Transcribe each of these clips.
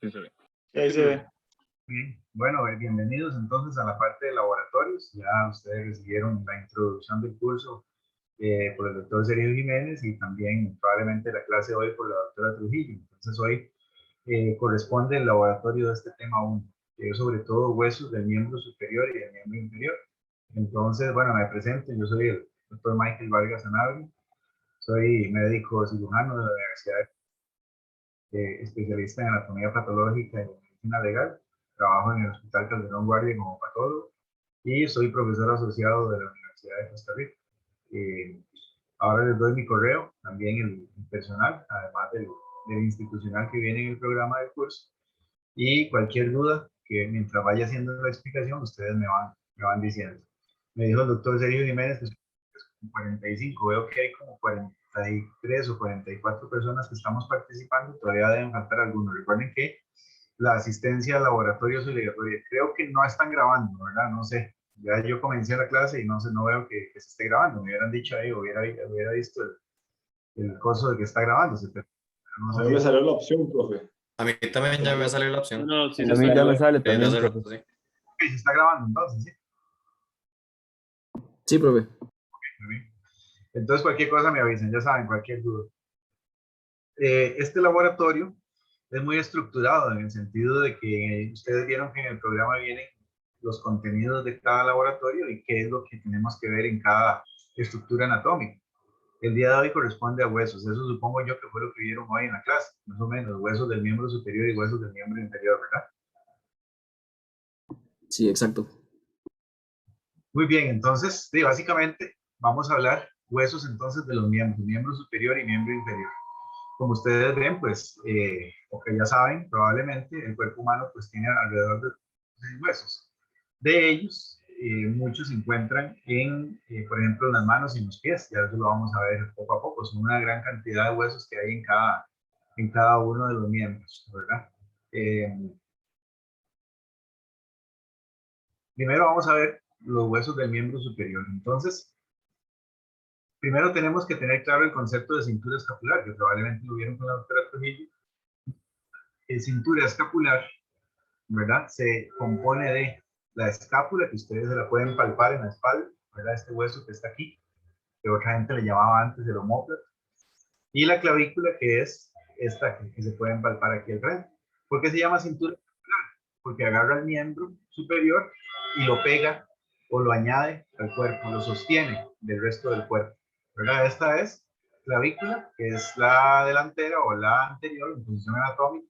sí se ve. Ahí se ve. Bien, bueno, bienvenidos entonces a la parte de laboratorios. Ya ustedes recibieron la introducción del curso por el doctor Sergio Jiménez y también probablemente la clase hoy por la doctora Trujillo. Entonces hoy corresponde el laboratorio de este tema 1, que es sobre todo huesos del miembro superior y del miembro inferior. Entonces, bueno, me presento, yo soy el doctor Michael Vargas Sanabria, soy médico cirujano de la Universidad, especialista en anatomía patológica y medicina legal. Trabajo en el Hospital Calderón Guardia como patólogo y soy profesor asociado de la Universidad de Costa Rica. Ahora les doy mi correo, también el personal, además del institucional que viene en el programa del curso. Y cualquier duda que mientras vaya haciendo la explicación, ustedes me van diciendo. Me dijo el doctor Sergio Jiménez que es 45, veo que hay como 43 o 44 personas que estamos participando, todavía deben faltar algunos. Recuerden que la asistencia al laboratorio es obligatoria. Creo que no están grabando, ¿verdad? No sé. Ya yo comencé la clase y no sé, no veo que se esté grabando. Me hubieran dicho ahí, hubiera visto el coso de que está grabándose. Pero no sé A mí me salió la opción, profe. A mí también ya me salió la opción. No, sí, A mí ya me sale Ya también, hace profe. rato, sí. se está grabando entonces, ¿sí? Sí, profe. Muy bien. Entonces cualquier cosa me avisan, ya saben, cualquier duda. Este laboratorio es muy estructurado en el sentido de que ustedes vieron que en el programa vienen los contenidos de cada laboratorio y qué es lo que tenemos que ver en cada estructura anatómica. El día de hoy corresponde a huesos, eso supongo yo que fue lo que vieron hoy en la clase, más o menos, huesos del miembro superior y huesos del miembro inferior, ¿verdad? Sí, exacto. Muy bien, entonces, sí, básicamente vamos a hablar huesos entonces de los miembros, miembro superior y miembro inferior. Como ustedes ven, pues, o que ya saben, probablemente el cuerpo humano pues tiene alrededor de 6 huesos. De ellos, muchos se encuentran en, por ejemplo, en las manos y en los pies. Ya eso lo vamos a ver poco a poco. Son una gran cantidad de huesos que hay en cada uno de los miembros, ¿verdad? Primero vamos a ver los huesos del miembro superior. Entonces, primero tenemos que tener claro el concepto de cintura escapular, que probablemente lo vieron con la doctora Trujillo. Cintura escapular, ¿verdad? Se compone de la escápula, que ustedes se la pueden palpar en la espalda, ¿verdad? Este hueso que está aquí, que otra gente le llamaba antes el omóplato, y la clavícula, que es esta que se pueden palpar aquí al frente. ¿Por qué se llama cintura escapular? Porque agarra el miembro superior y lo pega o lo añade al cuerpo, lo sostiene del resto del cuerpo, ¿verdad? Esta es clavícula, que es la delantera o la anterior en posición anatómica,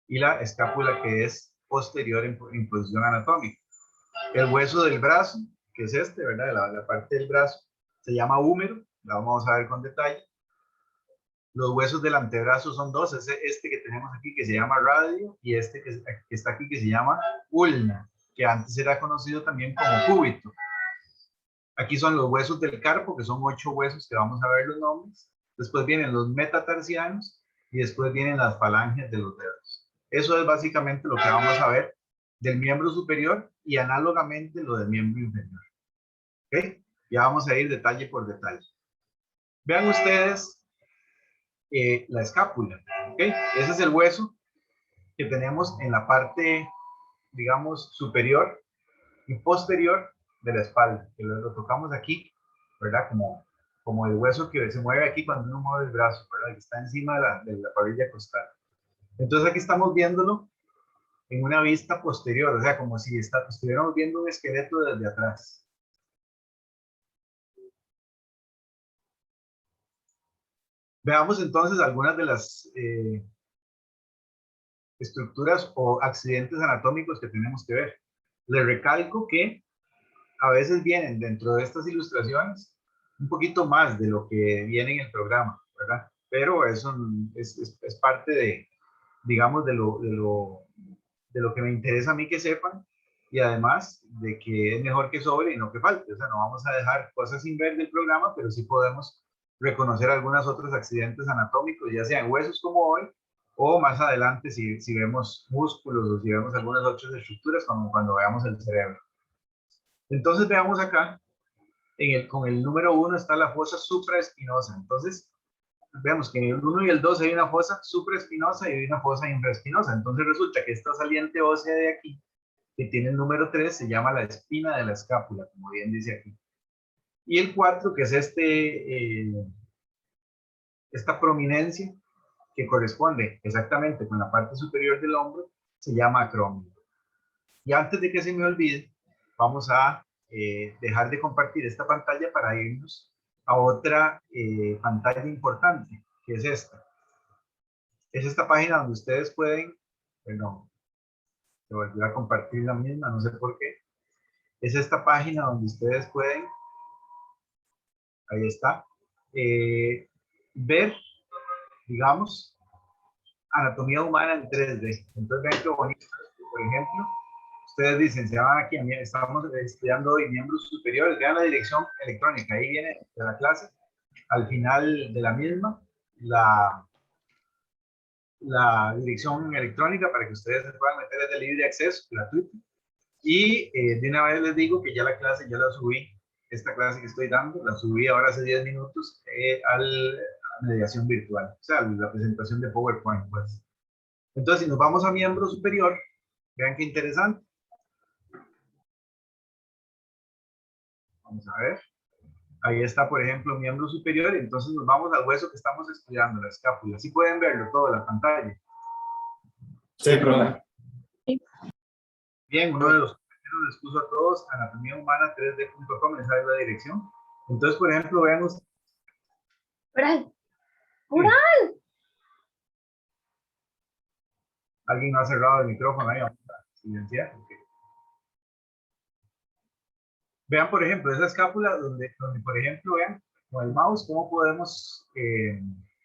y la escápula, que es posterior en posición anatómica. El hueso del brazo, que es este, ¿verdad? La parte del brazo, se llama húmero, la vamos a ver con detalle. Los huesos del antebrazo son dos, este que tenemos aquí que se llama radio y este que está aquí que se llama ulna, que antes era conocido también como cúbito. Aquí son los huesos del carpo, que son 8 huesos que vamos a ver los nombres. Después vienen los metatarsianos y después vienen las falanges de los dedos. Eso es básicamente lo que vamos a ver del miembro superior y análogamente lo del miembro inferior. ¿Ok? Ya vamos a ir detalle por detalle. Vean ustedes la escápula. ¿Ok? Ese es el hueso que tenemos en la parte, digamos, superior y posterior de la espalda, que lo tocamos aquí, ¿verdad? Como el hueso que se mueve aquí cuando uno mueve el brazo, ¿verdad? Que está encima de la parrilla costal. Entonces aquí estamos viéndolo en una vista posterior, o sea, como si estuviéramos viendo un esqueleto desde atrás. Veamos entonces algunas de las estructuras o accidentes anatómicos que tenemos que ver. Les recalco que a veces vienen dentro de estas ilustraciones un poquito más de lo que viene en el programa, ¿verdad? Pero eso es parte de, digamos, de lo que me interesa a mí que sepan, y además de que es mejor que sobre y no que falte. O sea, no vamos a dejar cosas sin ver del programa, pero sí podemos reconocer algunos otros accidentes anatómicos, ya sean huesos como hoy, o más adelante si vemos músculos o si vemos algunas otras estructuras, como cuando veamos el cerebro. Entonces veamos acá, con el número 1 está la fosa supraespinosa. Entonces, Vemos que en el 1 y el 2 hay una fosa supraespinosa y hay una fosa infraespinosa. Entonces resulta que esta saliente ósea de aquí, que tiene el número 3, se llama la espina de la escápula, como bien dice aquí. Y el 4, que es esta prominencia, que corresponde exactamente con la parte superior del hombro, se llama acromio. Y antes de que se me olvide, vamos a dejar de compartir esta pantalla para irnos a otra pantalla importante, que es esta. Es esta página donde ustedes pueden, bueno, se volvió a compartir la misma, no sé por qué. Es esta página donde ustedes pueden, ahí está, ver, digamos, anatomía humana en 3D. Entonces vean qué bonito. Por ejemplo, ustedes dicen, se van aquí, estamos estudiando hoy miembros superiores, vean la dirección electrónica, ahí viene de la clase, al final de la misma, la dirección electrónica para que ustedes se puedan meter, es de libre acceso, gratuito. Y de una vez les digo que ya la clase, ya la subí, esta clase que estoy dando, la subí ahora hace 10 minutos a la mediación virtual, o sea, la presentación de PowerPoint, pues. Entonces, si nos vamos a miembro superior, vean qué interesante. Vamos a ver. Ahí está, por ejemplo, miembro superior, y entonces nos vamos al hueso que estamos estudiando, la escápula. Así pueden verlo todo, la pantalla. Sí, profe. Bien, uno de los compañeros les puso a todos anatomiahumana3d.com, esa es la dirección. Entonces, por ejemplo, vean ustedes. ¡Oral! Alguien no ha cerrado el micrófono ahí, vamos a silenciar. Okay. Vean, por ejemplo, esa escápula donde, por ejemplo, vean con el mouse cómo podemos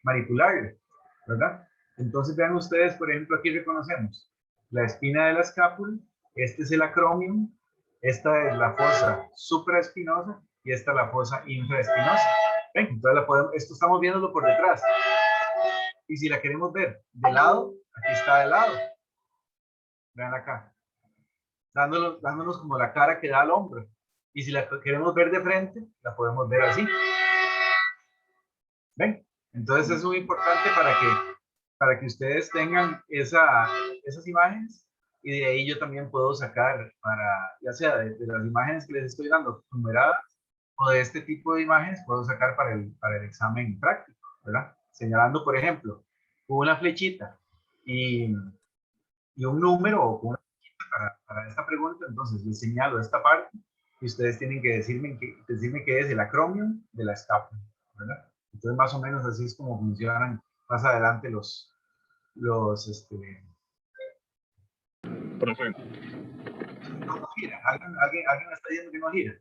manipularla, ¿verdad? Entonces, vean ustedes, por ejemplo, aquí reconocemos la espina de la escápula, este es el acromion, esta es la fosa supraespinosa y esta es la fosa infraespinosa. ¿Ven? Entonces, esto estamos viéndolo por detrás. Y si la queremos ver de lado, aquí está de lado. Vean acá. Dándonos como la cara que da al hombro. Y si la queremos ver de frente, la podemos ver así. ¿Ven? Entonces es muy importante para que ustedes tengan esas imágenes y de ahí yo también puedo sacar ya sea de las imágenes que les estoy dando numeradas o de este tipo de imágenes puedo sacar para el examen práctico, ¿verdad? Señalando, por ejemplo, una flechita y un número o una flechita para esta pregunta, entonces les señalo esta parte y ustedes tienen que decirme qué es el acromion de la escápula, ¿verdad? Entonces, más o menos así es como funcionan más adelante los Profe, no gira. ¿Alguien me está diciendo que no gira?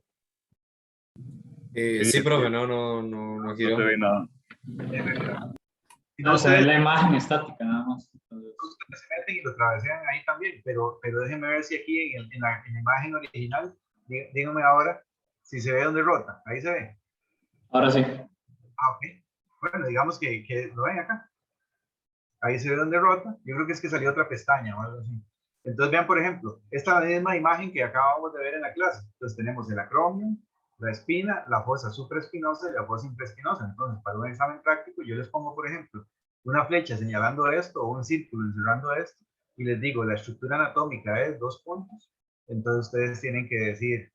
Sí, profe, no no giró. te ve nada. Si No, se ve ustedes la imagen estática nada más. se meten y lo travesean ahí también, pero déjenme ver si aquí en la imagen original, díganme ahora si se ve donde rota. Ahí se ve. Ahora sí. Ah, ok. Bueno, digamos que lo ven acá. Ahí se ve donde rota. Yo creo que es que salió otra pestaña o algo así. Entonces vean, por ejemplo, esta misma imagen que acabamos de ver en la clase. Entonces tenemos el acromion, la espina, la fosa supraespinosa y la fosa infraespinosa. Entonces, para un examen práctico, yo les pongo, por ejemplo, una flecha señalando esto o un círculo encerrando esto y les digo, la estructura anatómica es 2 puntos. Entonces ustedes tienen que decir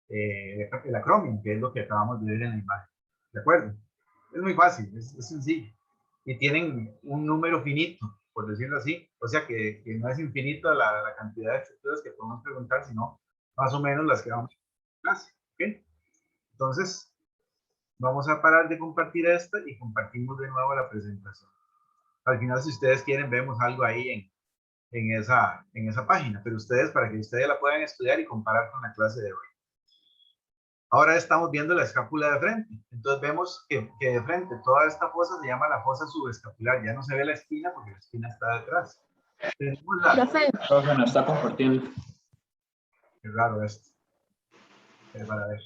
el acromion, que es lo que acabamos de ver en la imagen. ¿De acuerdo? Es muy fácil, es sencillo. Y tienen un número finito, por decirlo así. O sea que no es infinito la cantidad de estructuras que podemos preguntar, sino más o menos las que vamos a clase. ¿Okay? Entonces, vamos a parar de compartir esta y compartimos de nuevo la presentación. Al final, si ustedes quieren, vemos algo ahí en esa página, pero para que ustedes la puedan estudiar y comparar con la clase de hoy. Ahora estamos viendo la escápula de frente. Entonces vemos que de frente toda esta fosa se llama la fosa subescapular. Ya no se ve la espina porque la espina está detrás. Tenemos Profe, no está compartiendo. Qué raro esto. Para ver.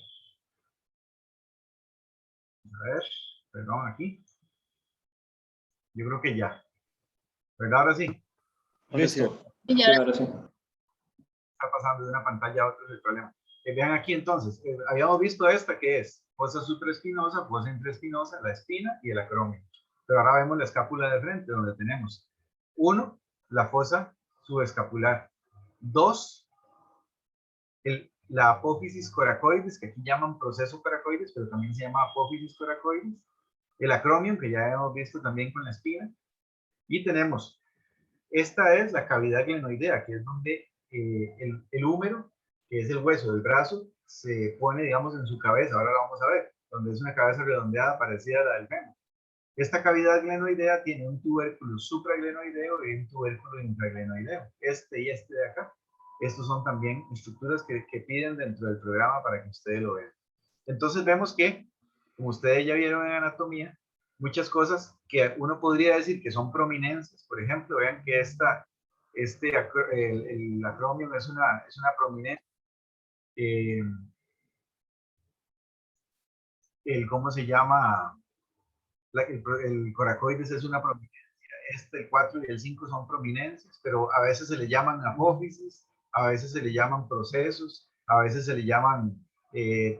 A ver, perdón, aquí. Yo creo que ya. ¿Verdad? Ahora sí. Listo. Sí, ahora sí. Está pasando de una pantalla a otra es el problema. Vean aquí entonces, habíamos visto esta que es fosa supraespinosa, fosa infraespinosa, la espina y el acromion. Pero ahora vemos la escápula de frente, donde tenemos 1, la fosa subescapular. 2, la apófisis coracoides, que aquí llaman proceso coracoides, pero también se llama apófisis coracoides. El acromion, que ya hemos visto también con la espina. Y tenemos, esta es la cavidad glenoidea, que es donde el húmero, que es el hueso del brazo, se pone, digamos, en su cabeza. Ahora lo vamos a ver, donde es una cabeza redondeada parecida a la del fémur. Esta cavidad glenoidea tiene un tubérculo supraglenoideo y un tubérculo infraglenoideo. Este y este de acá. Estos son también estructuras que piden dentro del programa para que ustedes lo vean. Entonces vemos que, como ustedes ya vieron en anatomía, muchas cosas que uno podría decir que son prominencias. Por ejemplo, vean que el acromion es una prominencia. ¿Cómo se llama? El coracoides es una prominencia. El 4 y el 5 son prominencias, pero a veces se le llaman apófisis, a veces se le llaman procesos, a veces se le llaman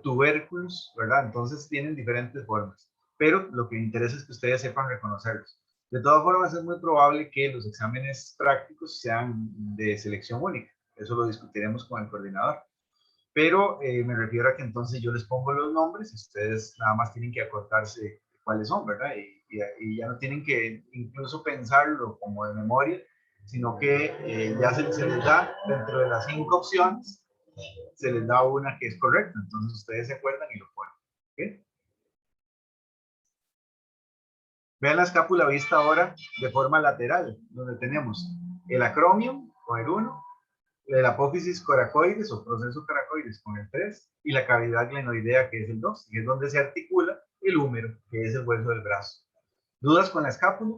tubérculos, ¿verdad? Entonces tienen diferentes formas. Pero lo que me interesa es que ustedes sepan reconocerlos. De todas formas, es muy probable que los exámenes prácticos sean de selección única. Eso lo discutiremos con el coordinador. Pero me refiero a que entonces yo les pongo los nombres y ustedes nada más tienen que acordarse cuáles son, ¿verdad? Y ya no tienen que incluso pensarlo como de memoria, sino que ya se les da dentro de las 5 opciones, se les da una que es correcta. Entonces ustedes se acuerdan y lo ponen. ¿Okay? Vean la escápula vista ahora de forma lateral, donde tenemos el acromion con el 1, el apófisis coracoides o proceso coracoides con el 3 y la cavidad glenoidea que es el 2, y es donde se articula el húmero, que es el hueso del brazo. ¿Dudas con la escápula?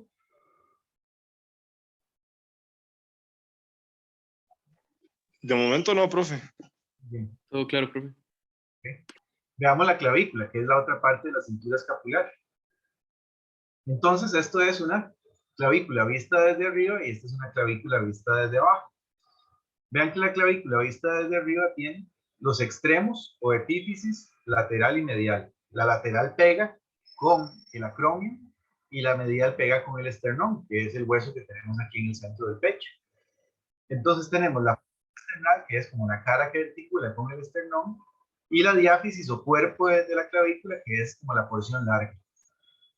De momento no, profe. Bien. Todo claro, profe. Okay. Veamos la clavícula, que es la otra parte de la cintura escapular. Entonces, esto es una clavícula vista desde arriba y esta es una clavícula vista desde abajo. Vean que la clavícula vista desde arriba tiene los extremos o epífisis lateral y medial. La lateral pega con el acromion y la medial pega con el esternón, que es el hueso que tenemos aquí en el centro del pecho. Entonces tenemos la esternal, que es como una cara que articula con el esternón, y la diáfisis o cuerpo de la clavícula, que es como la porción larga.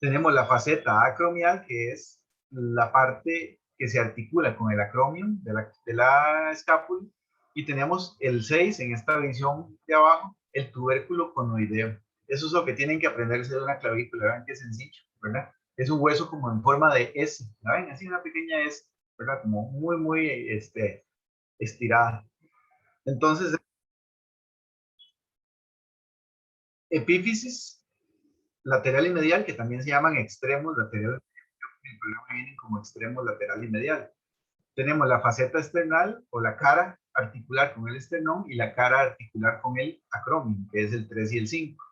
Tenemos la faceta acromial, que es la parte que se articula con el acromion de la escápula, y tenemos el 6 en esta visión de abajo, el tubérculo conoideo. Eso es lo que tienen que aprenderse de una clavícula. Vean qué sencillo, ¿verdad? Es un hueso como en forma de S, ¿la ven? Así una pequeña S, ¿verdad? Como muy estirada. Entonces, epífisis lateral y medial, que también se llaman extremos lateral. El programa vienen como extremos lateral y medial. Tenemos la faceta esternal o la cara articular con el esternón y la cara articular con el acromion, que es el 3 y el 5.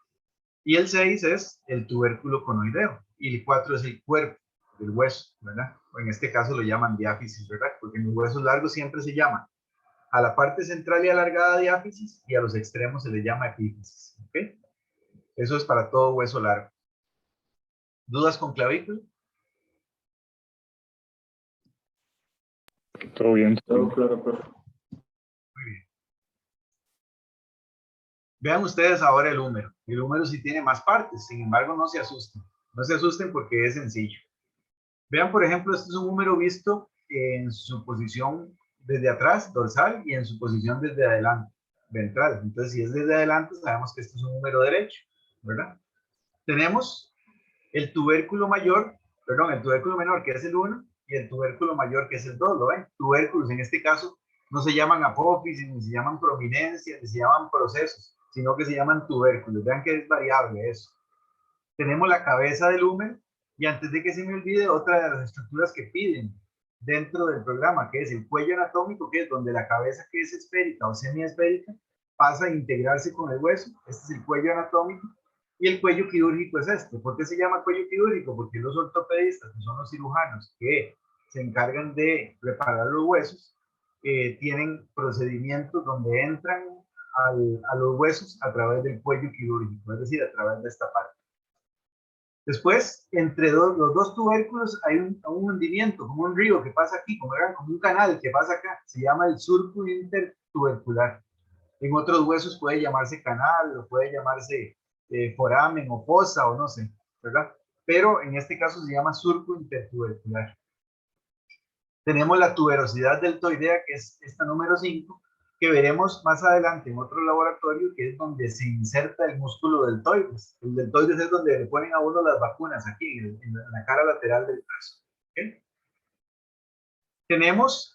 Y el 6 es el tubérculo conoideo y el 4 es el cuerpo del hueso, ¿verdad? O en este caso lo llaman diáfisis, ¿verdad? Porque en los huesos largos siempre se llama a la parte central y alargada diáfisis y a los extremos se le llama epífisis, ¿ok? Eso es para todo hueso largo. ¿Dudas con clavícula? Todo bien. Todo claro, profe. Muy bien. Vean ustedes ahora el húmero. El húmero sí tiene más partes, sin embargo no se asusten. No se asusten porque es sencillo. Vean, por ejemplo, este es un húmero visto en su posición desde atrás, dorsal, y en su posición desde adelante, ventral. Entonces, si es desde adelante, sabemos que este es un húmero derecho, ¿verdad? Tenemos el tubérculo mayor, perdón, el tubérculo menor, que es el 1, y el tubérculo mayor, que es el 2, ¿lo ven? Tubérculos, en este caso, no se llaman apófisis, ni se llaman prominencias, ni se llaman procesos, sino que se llaman tubérculos. Vean que es variable eso. Tenemos la cabeza del húmero, y antes de que se me olvide, otra de las estructuras que piden dentro del programa, que es el cuello anatómico, que es donde la cabeza, que es esférica o semiesférica, pasa a integrarse con el hueso. Este es el cuello anatómico. Y el cuello quirúrgico es este. ¿Por qué se llama cuello quirúrgico? Porque los ortopedistas, que son los cirujanos que se encargan de reparar los huesos, tienen procedimientos donde entran a los huesos a través del cuello quirúrgico, es decir, a través de esta parte. Después, entre los dos tubérculos hay un hundimiento, como un río que pasa aquí, como un canal que pasa acá. Se llama el surco intertubercular. En otros huesos puede llamarse canal, o puede llamarse foramen o fosa, o no sé, ¿verdad? Pero en este caso se llama surco intertubercular. Tenemos la tuberosidad deltoidea, que es esta número 5, que veremos más adelante en otro laboratorio, que es donde se inserta el músculo deltoides. El deltoides es donde le ponen a uno las vacunas, aquí en la cara lateral del brazo. ¿Okay? Tenemos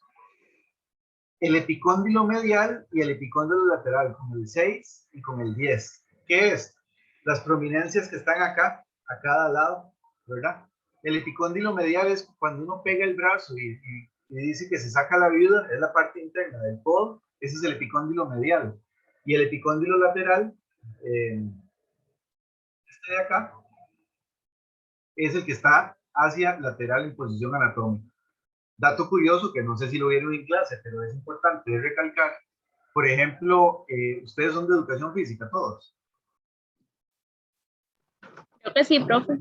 el epicóndilo medial y el epicóndilo lateral, con el 6 y con el 10. ¿Qué es? Las prominencias que están acá, a cada lado, ¿verdad? El epicóndilo medial es cuando uno pega el brazo y dice que se saca la viuda, es la parte interna del codo, ese es el epicóndilo medial. Y el epicóndilo lateral, este de acá, es el que está hacia lateral en posición anatómica. Dato curioso que no sé si lo vieron en clase, pero es importante recalcar. Por ejemplo, ustedes son de educación física, todos. Creo que sí, profe.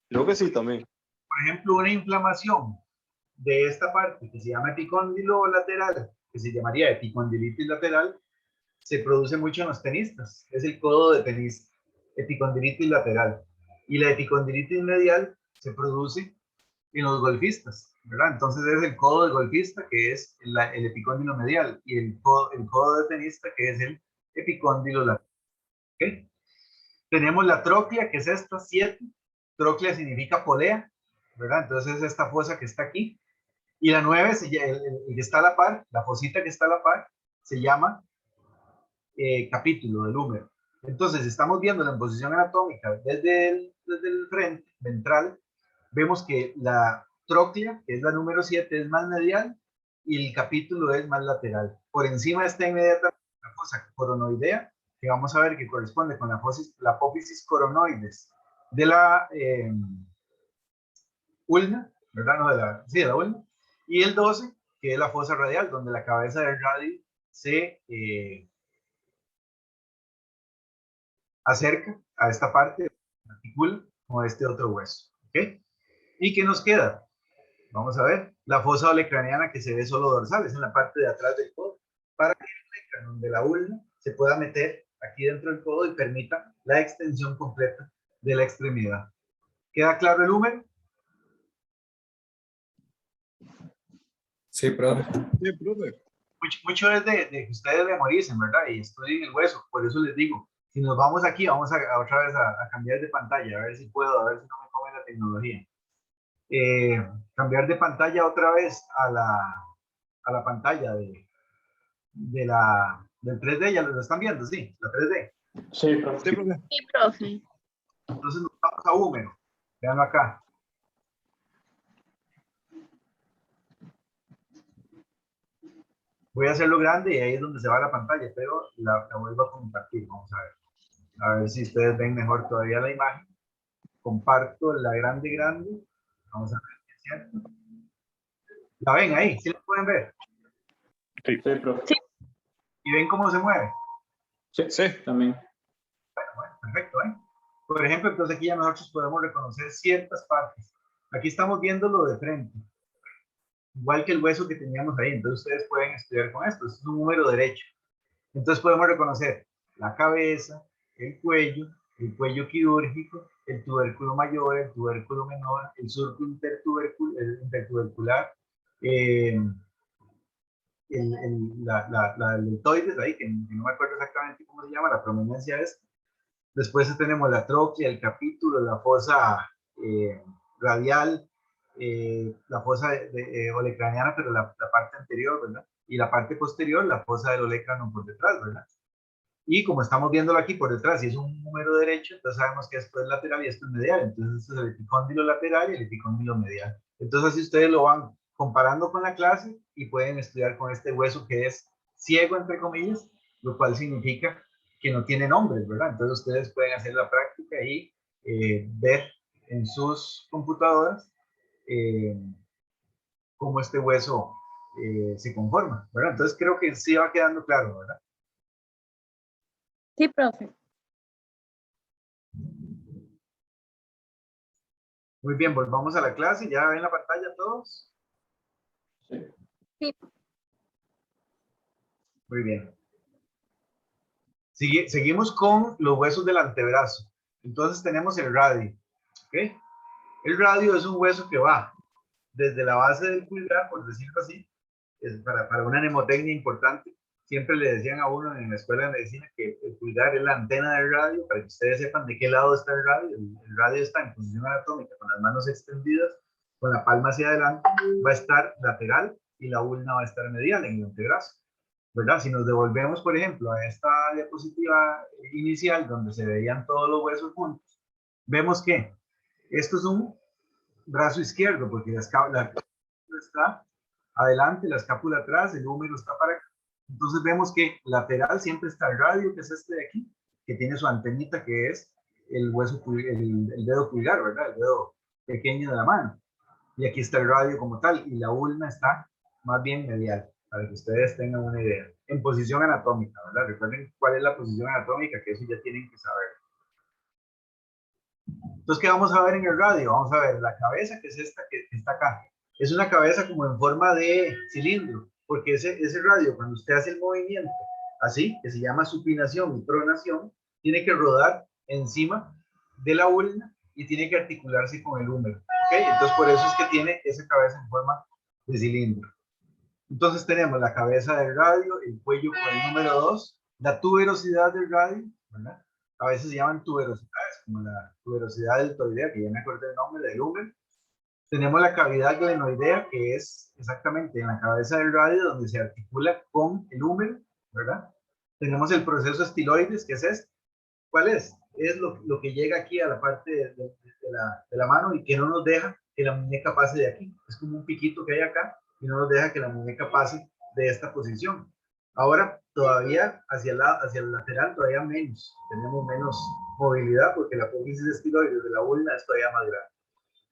Creo que sí también. Por ejemplo, una inflamación de esta parte que se llama epicóndilo lateral, que se llamaría epicondilitis lateral, se produce mucho en los tenistas. Es el codo de tenista, epicondilitis lateral. Y la epicondilitis medial se produce en los golfistas, ¿verdad? Entonces es el codo del golfista, que es el epicóndilo medial, y el codo de tenista, que es el epicóndilo lateral. ¿Okay? Tenemos la tróclea, que es esta, 7. Tróclea significa polea, ¿verdad? Entonces es esta fosa que está aquí. Y la 9, el que está a la par, la fosita que está a la par, se llama capítulo del húmero. Entonces, estamos viendo en posición anatómica desde el frente ventral, vemos que la tróclea, que es la número 7, es más medial y el capítulo es más lateral. Por encima está inmediatamente la fosa coronoidea, que vamos a ver que corresponde con la apófisis coronoides de la ulna, ¿verdad? No, de la ulna. Y el 12, que es la fosa radial, donde la cabeza del radio se acerca a esta parte, articula con este otro hueso. ¿Ok? ¿Y qué nos queda? Vamos a ver, la fosa olecraniana, que se ve solo dorsal, es en la parte de atrás del codo, para que el olecrano de la ulna se pueda meter aquí dentro del codo y permita la extensión completa de la extremidad. ¿Queda claro el húmero? Sí, profe. Sí, profe. Mucho es de que ustedes memoricen, ¿verdad? Y estudien el hueso. Por eso les digo, si nos vamos aquí, vamos a otra vez a cambiar de pantalla, a ver si puedo, a ver si no me come la tecnología. Cambiar de pantalla otra vez a la pantalla del 3D, ya lo están viendo, sí, la 3D. Sí, profe. Sí, profe. Sí, profe. Entonces nos vamos a húmero, veanlo acá. Voy a hacerlo grande y ahí es donde se va la pantalla, pero la vuelvo a compartir, vamos a ver. A ver si ustedes ven mejor todavía la imagen. Comparto la grande. Vamos a ver, ¿cierto? ¿La ven ahí? ¿Sí la pueden ver? Sí, profe. ¿Y ven cómo se mueve? Sí, Sí. también. Bueno, perfecto, ¿eh? Por ejemplo, entonces aquí ya nosotros podemos reconocer ciertas partes. Aquí estamos viéndolo de frente. Igual que el hueso que teníamos ahí. Entonces ustedes pueden estudiar con esto. Esto es un número derecho. Entonces podemos reconocer la cabeza, el cuello quirúrgico, el tubérculo mayor, el tubérculo menor, el surco intertubercular, la deltoides ahí, que no me acuerdo exactamente cómo se llama, la prominencia es. Después tenemos la tróclea, el capítulo, la fosa radial, la fosa olecraniana, pero la parte anterior, ¿verdad? Y la parte posterior, la fosa del olecrano por detrás, ¿verdad? Y como estamos viéndolo aquí por detrás, y es un número derecho, entonces sabemos que esto es lateral y esto es medial. Entonces esto es el epicóndilo lateral y el epicóndilo medial. Entonces así ustedes lo van comparando con la clase y pueden estudiar con este hueso que es ciego, entre comillas, lo cual significa que no tiene nombres, ¿verdad? Entonces ustedes pueden hacer la práctica y ver en sus computadoras cómo este hueso se conforma, ¿verdad? Entonces creo que sí va quedando claro, ¿verdad? Sí, profe. Muy bien, volvamos a la clase. ¿Ya ven la pantalla todos? Sí. Sí. Muy bien. Seguimos con los huesos del antebrazo. Entonces tenemos el radio. ¿Ok? El radio es un hueso que va desde la base del pulgar, por decirlo así, es para una mnemotecnia importante. Siempre le decían a uno en la escuela de medicina que el pulgar es la antena del radio, para que ustedes sepan de qué lado está el radio. El radio está en posición anatómica, con las manos extendidas, con la palma hacia adelante, va a estar lateral y la ulna va a estar medial en el antebrazo, ¿verdad? Si nos devolvemos, por ejemplo, a esta diapositiva inicial, donde se veían todos los huesos juntos, vemos que esto es un brazo izquierdo, porque la escápula está adelante, la escápula atrás, el húmero está para acá. Entonces vemos que lateral siempre está el radio, que es este de aquí, que tiene su antenita, que es el hueso, el dedo pulgar, ¿verdad? El dedo pequeño de la mano. Y aquí está el radio como tal, y la ulna está más bien medial, para que ustedes tengan una idea. En posición anatómica, ¿verdad? Recuerden cuál es la posición anatómica, que eso ya tienen que saber. Entonces, ¿qué vamos a ver en el radio? Vamos a ver la cabeza, que es esta que está acá. Es una cabeza como en forma de cilindro, porque ese radio, cuando usted hace el movimiento así, que se llama supinación y pronación, tiene que rodar encima de la ulna y tiene que articularse con el húmero. ¿Okay? Entonces, por eso es que tiene esa cabeza en forma de cilindro. Entonces, tenemos la cabeza del radio, el cuello con el número 2, la tuberosidad del radio, ¿verdad? A veces se llaman tuberosidades, como la tuberosidad deltoidea, que ya me acordé el nombre del húmero. Tenemos la cavidad glenoidea, que es exactamente en la cabeza del radio, donde se articula con el húmero, ¿verdad? Tenemos el proceso estiloides, que es este. ¿Cuál es? Es lo que llega aquí a la parte de la mano y que no nos deja que la muñeca pase de aquí. Es como un piquito que hay acá y no nos deja que la muñeca pase de esta posición. Ahora, todavía hacia el lateral, todavía menos. Tenemos menos movilidad porque la apófisis estiloides de la ulna es todavía más grande.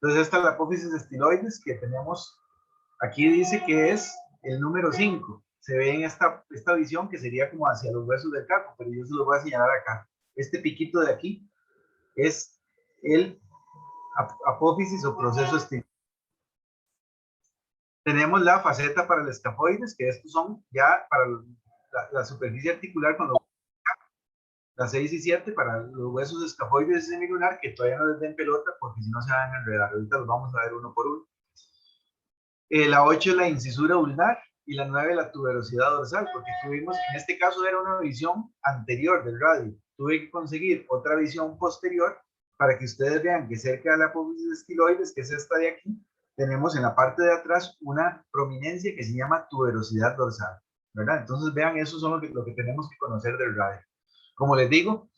Entonces, esta es la apófisis estiloides que tenemos. Aquí dice que es el número 5. Se ve en esta visión que sería como hacia los huesos del carpo, pero yo se lo voy a señalar acá. Este piquito de aquí es el apófisis o proceso estiloide. Tenemos la faceta para el escafoides, que estos son ya para la superficie articular con los las 6 y 7 para los huesos escafoides y semilunar, que todavía no les den pelota porque si no se van a enredar. Ahorita los vamos a ver uno por uno. La 8 es la incisura ulnar y la 9 la tuberosidad dorsal, porque tuvimos, en este caso era una visión anterior del radio. Tuve que conseguir otra visión posterior para que ustedes vean que cerca de la apófisis estiloides, que es esta de aquí, tenemos en la parte de atrás una prominencia que se llama tuberosidad dorsal, ¿verdad? Entonces vean, eso son lo que tenemos que conocer del radio. Como les digo,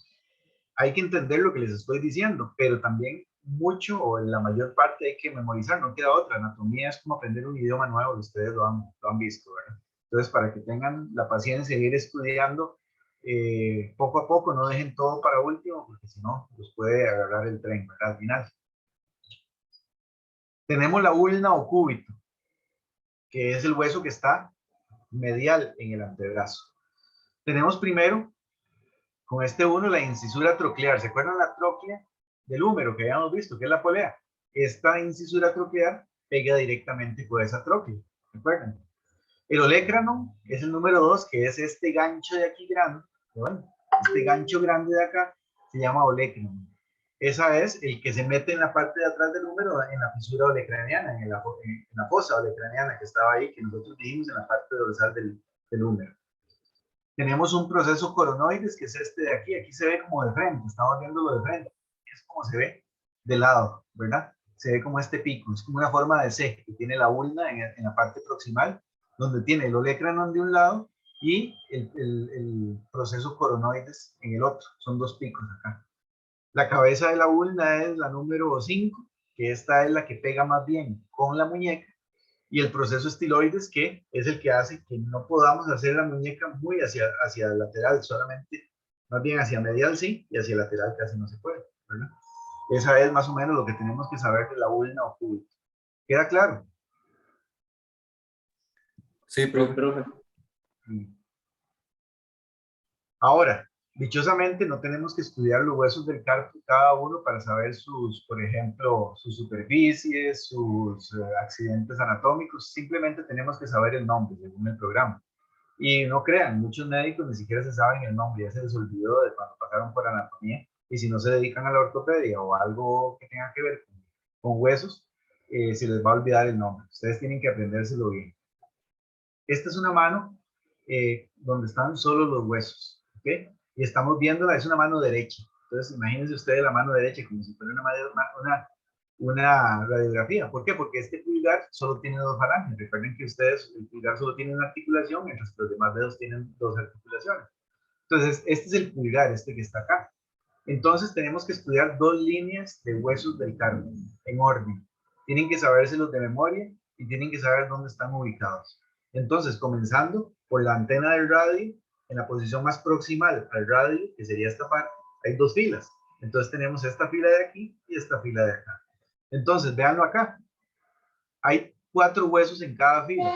hay que entender lo que les estoy diciendo, pero también mucho o en la mayor parte hay que memorizar, no queda otra. Anatomía es como aprender un idioma nuevo, ustedes lo han visto, ¿verdad? Entonces, para que tengan la paciencia de ir estudiando poco a poco, no dejen todo para último, porque si no, los puede agarrar el tren, ¿verdad? Al final. Tenemos la ulna o cúbito, que es el hueso que está medial en el antebrazo. Tenemos primero, con este uno, la incisura troclear. ¿Se acuerdan la tróclea del húmero que habíamos visto, que es la polea? Esta incisura troclear pega directamente con esa tróclea. ¿Recuerdan? El olecranon es el número 2, que es este gancho de aquí grande. Bueno, este gancho grande de acá se llama olecranon. Esa es el que se mete en la parte de atrás del húmero, en la fisura olecraniana, en la fosa olecraniana que estaba ahí, que nosotros dijimos en la parte dorsal del húmero. Tenemos un proceso coronoides, que es este de aquí. Aquí se ve como de frente, estamos viéndolo de frente. Es como se ve de lado, ¿verdad? Se ve como este pico, es como una forma de C, que tiene la ulna en la parte proximal, donde tiene el olecranon de un lado y el proceso coronoides en el otro. Son dos picos acá. La cabeza de la ulna es la número 5, que esta es la que pega más bien con la muñeca. Y el proceso estiloides, que es el que hace que no podamos hacer la muñeca muy hacia el lateral, solamente más bien hacia medial sí, y hacia lateral casi no se puede, ¿verdad? Esa es más o menos lo que tenemos que saber de la ulna o cúbito. ¿Queda claro? Sí, profe. Profe. Ahora, Dichosamente no tenemos que estudiar los huesos del carpo cada uno para saber sus, por ejemplo, sus superficies, sus accidentes anatómicos. Simplemente tenemos que saber el nombre según el programa. Y no crean, muchos médicos ni siquiera se saben el nombre, ya se les olvidó de cuando pasaron por anatomía. Y si no se dedican a la ortopedia o algo que tenga que ver con huesos, se les va a olvidar el nombre. Ustedes tienen que aprendérselo bien. Esta es una mano donde están solo los huesos, ¿ok? Y estamos viéndola, es una mano derecha. Entonces, imagínense ustedes la mano derecha como si fuera una radiografía. ¿Por qué? Porque este pulgar solo tiene dos falanges. Recuerden que ustedes, el pulgar solo tiene una articulación, mientras que los demás dedos tienen dos articulaciones. Entonces, este es el pulgar, este que está acá. Entonces, tenemos que estudiar dos líneas de huesos del carpo en orden. Tienen que sabérselos de memoria y tienen que saber dónde están ubicados. Entonces, comenzando por la antena del radio, en la posición más proximal al radio, que sería esta parte, hay dos filas. Entonces, tenemos esta fila de aquí y esta fila de acá. Entonces, véanlo acá. Hay 4 huesos en cada fila.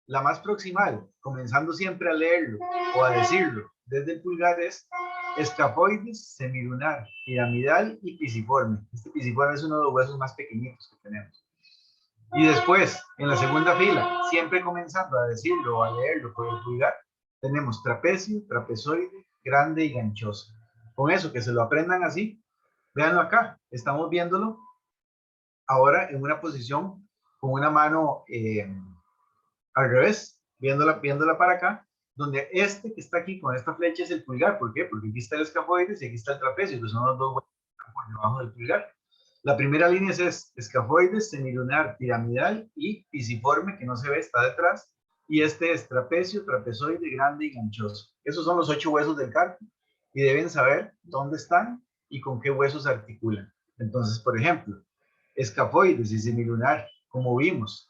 La más proximal, comenzando siempre a leerlo o a decirlo desde el pulgar, es escafoides, semilunar, piramidal y pisiforme. Este pisiforme es uno de los huesos más pequeñitos que tenemos. Y después, en la segunda fila, siempre comenzando a decirlo o a leerlo por el pulgar, tenemos trapecio, trapezoide, grande y ganchoso. Con eso, que se lo aprendan así, véanlo acá, estamos viéndolo ahora en una posición con una mano al revés, viéndola para acá, donde este que está aquí con esta flecha es el pulgar. ¿Por qué? Porque aquí está el escafoides y aquí está el trapecio, que son los dos huesos que están por debajo del pulgar. La primera línea es escafoides, semilunar, piramidal y pisiforme, que no se ve, está detrás. Y este es trapecio, trapezoide, grande y ganchoso. Esos son los 8 huesos del carpo y deben saber dónde están y con qué huesos articulan. Entonces, por ejemplo, escafoides y semilunar, como vimos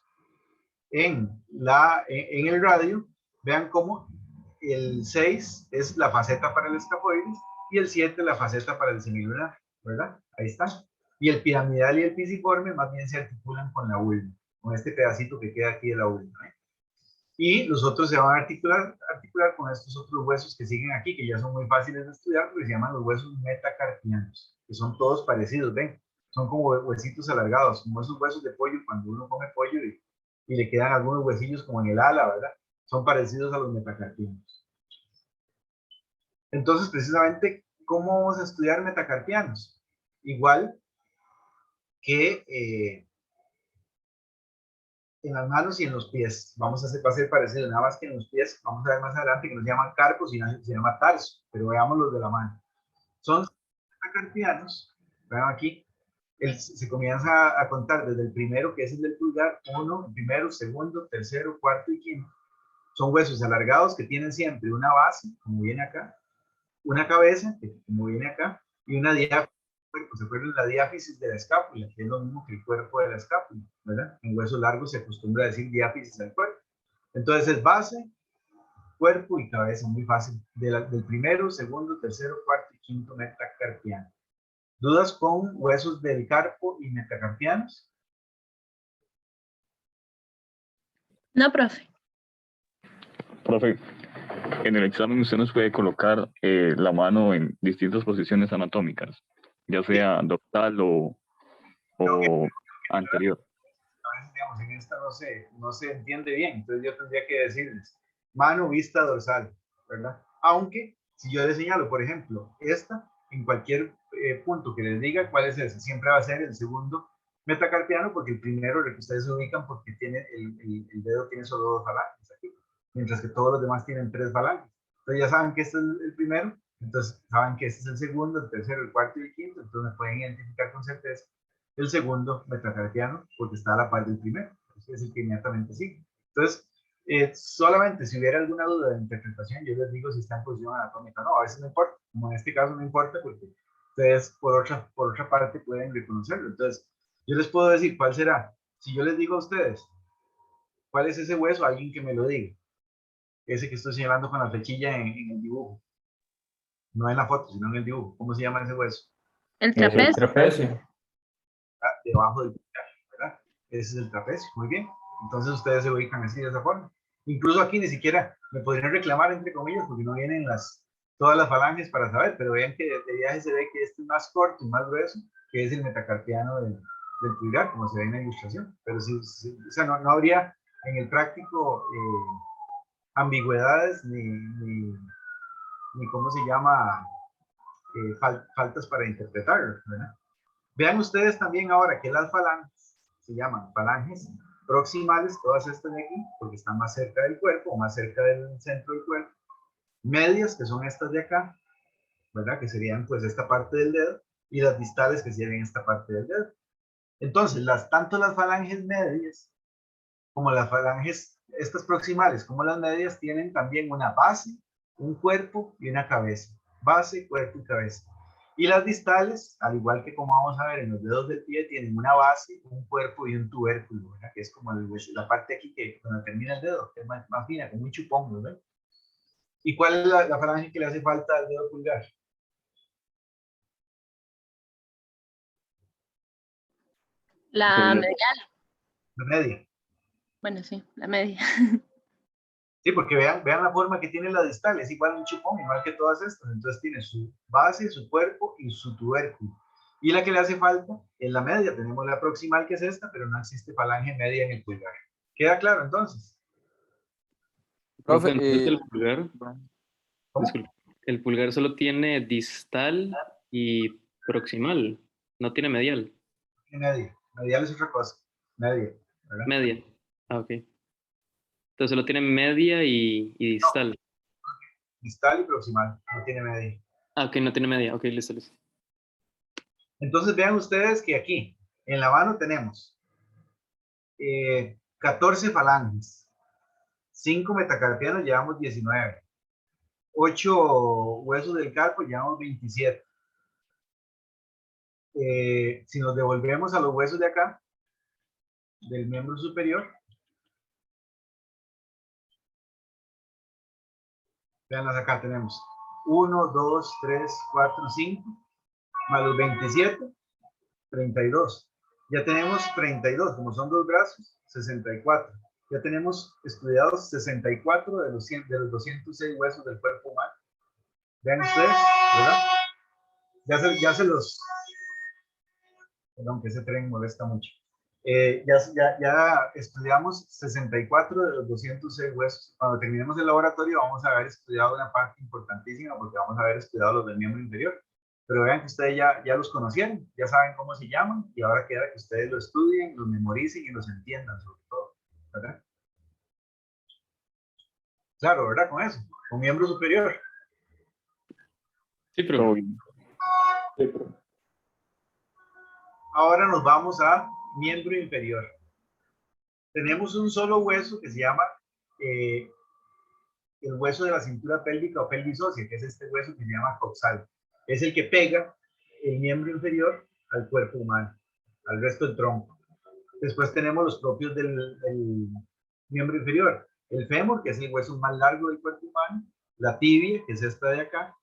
en el radio, vean cómo el 6 es la faceta para el escafoides y el 7 la faceta para el semilunar, ¿verdad? Ahí está. Y el piramidal y el pisiforme más bien se articulan con la ulna, con este pedacito que queda aquí de la ulna, ¿eh? Y los otros se van a articular con estos otros huesos que siguen aquí, que ya son muy fáciles de estudiar, porque se llaman los huesos metacarpianos, que son todos parecidos, ¿ven? Son como huesitos alargados, como esos huesos de pollo cuando uno come pollo y le quedan algunos huesillos como en el ala, ¿verdad? Son parecidos a los metacarpianos. Entonces, precisamente, ¿cómo vamos a estudiar metacarpianos? Igual que en las manos y en los pies. Va a ser parecido, nada más que en los pies, vamos a ver más adelante que nos llaman carpos y se llama tarso, pero veamos los de la mano. Son metacarpianos, vean aquí, se comienza a contar desde el primero, que es el del pulgar, el primero, segundo, tercero, cuarto y quinto. Son huesos alargados que tienen siempre una base, como viene acá, una cabeza, como viene acá, y una diáfisis. Se acuerdan la diáfisis de la escápula, que es lo mismo que el cuerpo de la escápula, ¿verdad? En huesos largos se acostumbra a decir diáfisis al cuerpo. Entonces es base, cuerpo y cabeza, muy fácil. Del primero, segundo, tercero, cuarto y quinto metacarpiano. ¿Dudas con huesos del carpo y metacarpianos? No, profe. Profe, en el examen usted nos puede colocar la mano en distintas posiciones anatómicas, ya sea dorsal o anterior. A veces, digamos, en esta no se entiende bien, entonces yo tendría que decirles mano, vista, dorsal, ¿verdad? Aunque, si yo les señalo, por ejemplo, esta, en cualquier punto que les diga cuál es ese, siempre va a ser el segundo metacarpiano, porque el primero, el que ustedes se ubican, porque tiene el dedo tiene solo 2 falanges aquí, mientras que todos los demás tienen 3 falanges. Entonces ya saben que este es el primero, entonces saben que este es el segundo, el tercero, el cuarto y el quinto, entonces me pueden identificar con certeza el segundo metacarpiano, porque está a la par del primero, es el que inmediatamente sigue. Entonces, solamente si hubiera alguna duda de interpretación, yo les digo si está en posición anatómica o no. A veces no importa, como en este caso no importa, porque ustedes por otra parte pueden reconocerlo. Entonces, yo les puedo decir cuál será. Si yo les digo a ustedes, ¿cuál es ese hueso? Alguien que me lo diga. Ese que estoy señalando con la flechilla en el dibujo. No en la foto, sino en el dibujo. ¿Cómo se llama ese hueso? El El trapecio. trapecio. Debajo del pulgar, ¿verdad? Ese es el trapecio, muy bien. Entonces ustedes se ubican así de esa forma. Incluso aquí ni siquiera me podrían reclamar, entre comillas, porque no vienen todas las falanges para saber, pero vean que de viaje se ve que este es más corto y más grueso, que es el metacarpiano del pulgar, como se ve en la ilustración. Pero sí, o sea, no habría en el práctico ambigüedades ni cómo se llama, faltas para interpretarlo, ¿verdad? Vean ustedes también ahora que las falanges se llaman falanges proximales, todas estas de aquí, porque están más cerca del cuerpo, o más cerca del centro del cuerpo. Medias, que son estas de acá, ¿verdad? Que serían pues esta parte del dedo, y las distales, que serían esta parte del dedo. Entonces, tanto las falanges medias como las falanges, estas proximales, como las medias, tienen también una base, un cuerpo y una cabeza. Base, cuerpo y cabeza. Y las distales, al igual que como vamos a ver en los dedos del pie, tienen una base, un cuerpo y un tubérculo, ¿verdad? Que es como la parte aquí que donde termina el dedo, que es más fina, como un chupón, ¿verdad? ¿Y cuál es la falange que le hace falta al dedo pulgar? La medial. La media. Bueno, sí, la media. Sí, porque vean la forma que tiene la distal, es igual a un chupón, igual que todas estas. Entonces tiene su base, su cuerpo y su tubérculo. Y la que le hace falta es la media. Tenemos la proximal, que es esta, pero no existe falange media en el pulgar. ¿Queda claro entonces? Profe, Profe, entonces el pulgar, ¿Cómo? disculpe, el pulgar solo tiene distal y proximal, no tiene medial. Media. Medial es otra cosa. Media, ¿verdad? Media. Ah, ok. Entonces solo tiene media y distal. Distal y proximal, no tiene media. Ah, ok, no tiene media. Ok, listo, listo. Entonces vean ustedes que aquí, en la mano tenemos 14 falanges, 5 metacarpianos, llevamos 19, 8 huesos del carpo, llevamos 27. Si nos devolvemos a los huesos de acá, del miembro superior, veanlas acá, tenemos 1, 2, 3, 4, 5, más los 27, 32. Ya tenemos 32, como son dos brazos, 64. Ya tenemos estudiados 64 de los 206 huesos del cuerpo humano. Vean ustedes, ¿verdad? Ya se los... Perdón, que ese tren molesta mucho. Ya estudiamos 64 de los 206 huesos. Cuando terminemos el laboratorio vamos a haber estudiado una parte importantísima, porque vamos a haber estudiado los del miembro inferior. Pero vean que ustedes ya los conocieron, ya saben cómo se llaman, y ahora queda que ustedes lo estudien, los memoricen y los entiendan sobre todo, ¿verdad? Claro, ¿verdad? Con eso, con miembro superior. Sí, Todo profe. bien. Sí, profe. Ahora nos vamos a miembro inferior. Tenemos un solo hueso que se llama el hueso de la cintura pélvica o pelvis ósea, que es este hueso que se llama coxal. Es el que pega el miembro inferior al cuerpo humano, al resto del tronco. Después tenemos los propios del miembro inferior. El fémur, que es el hueso más largo del cuerpo humano. La tibia, que es esta de acá.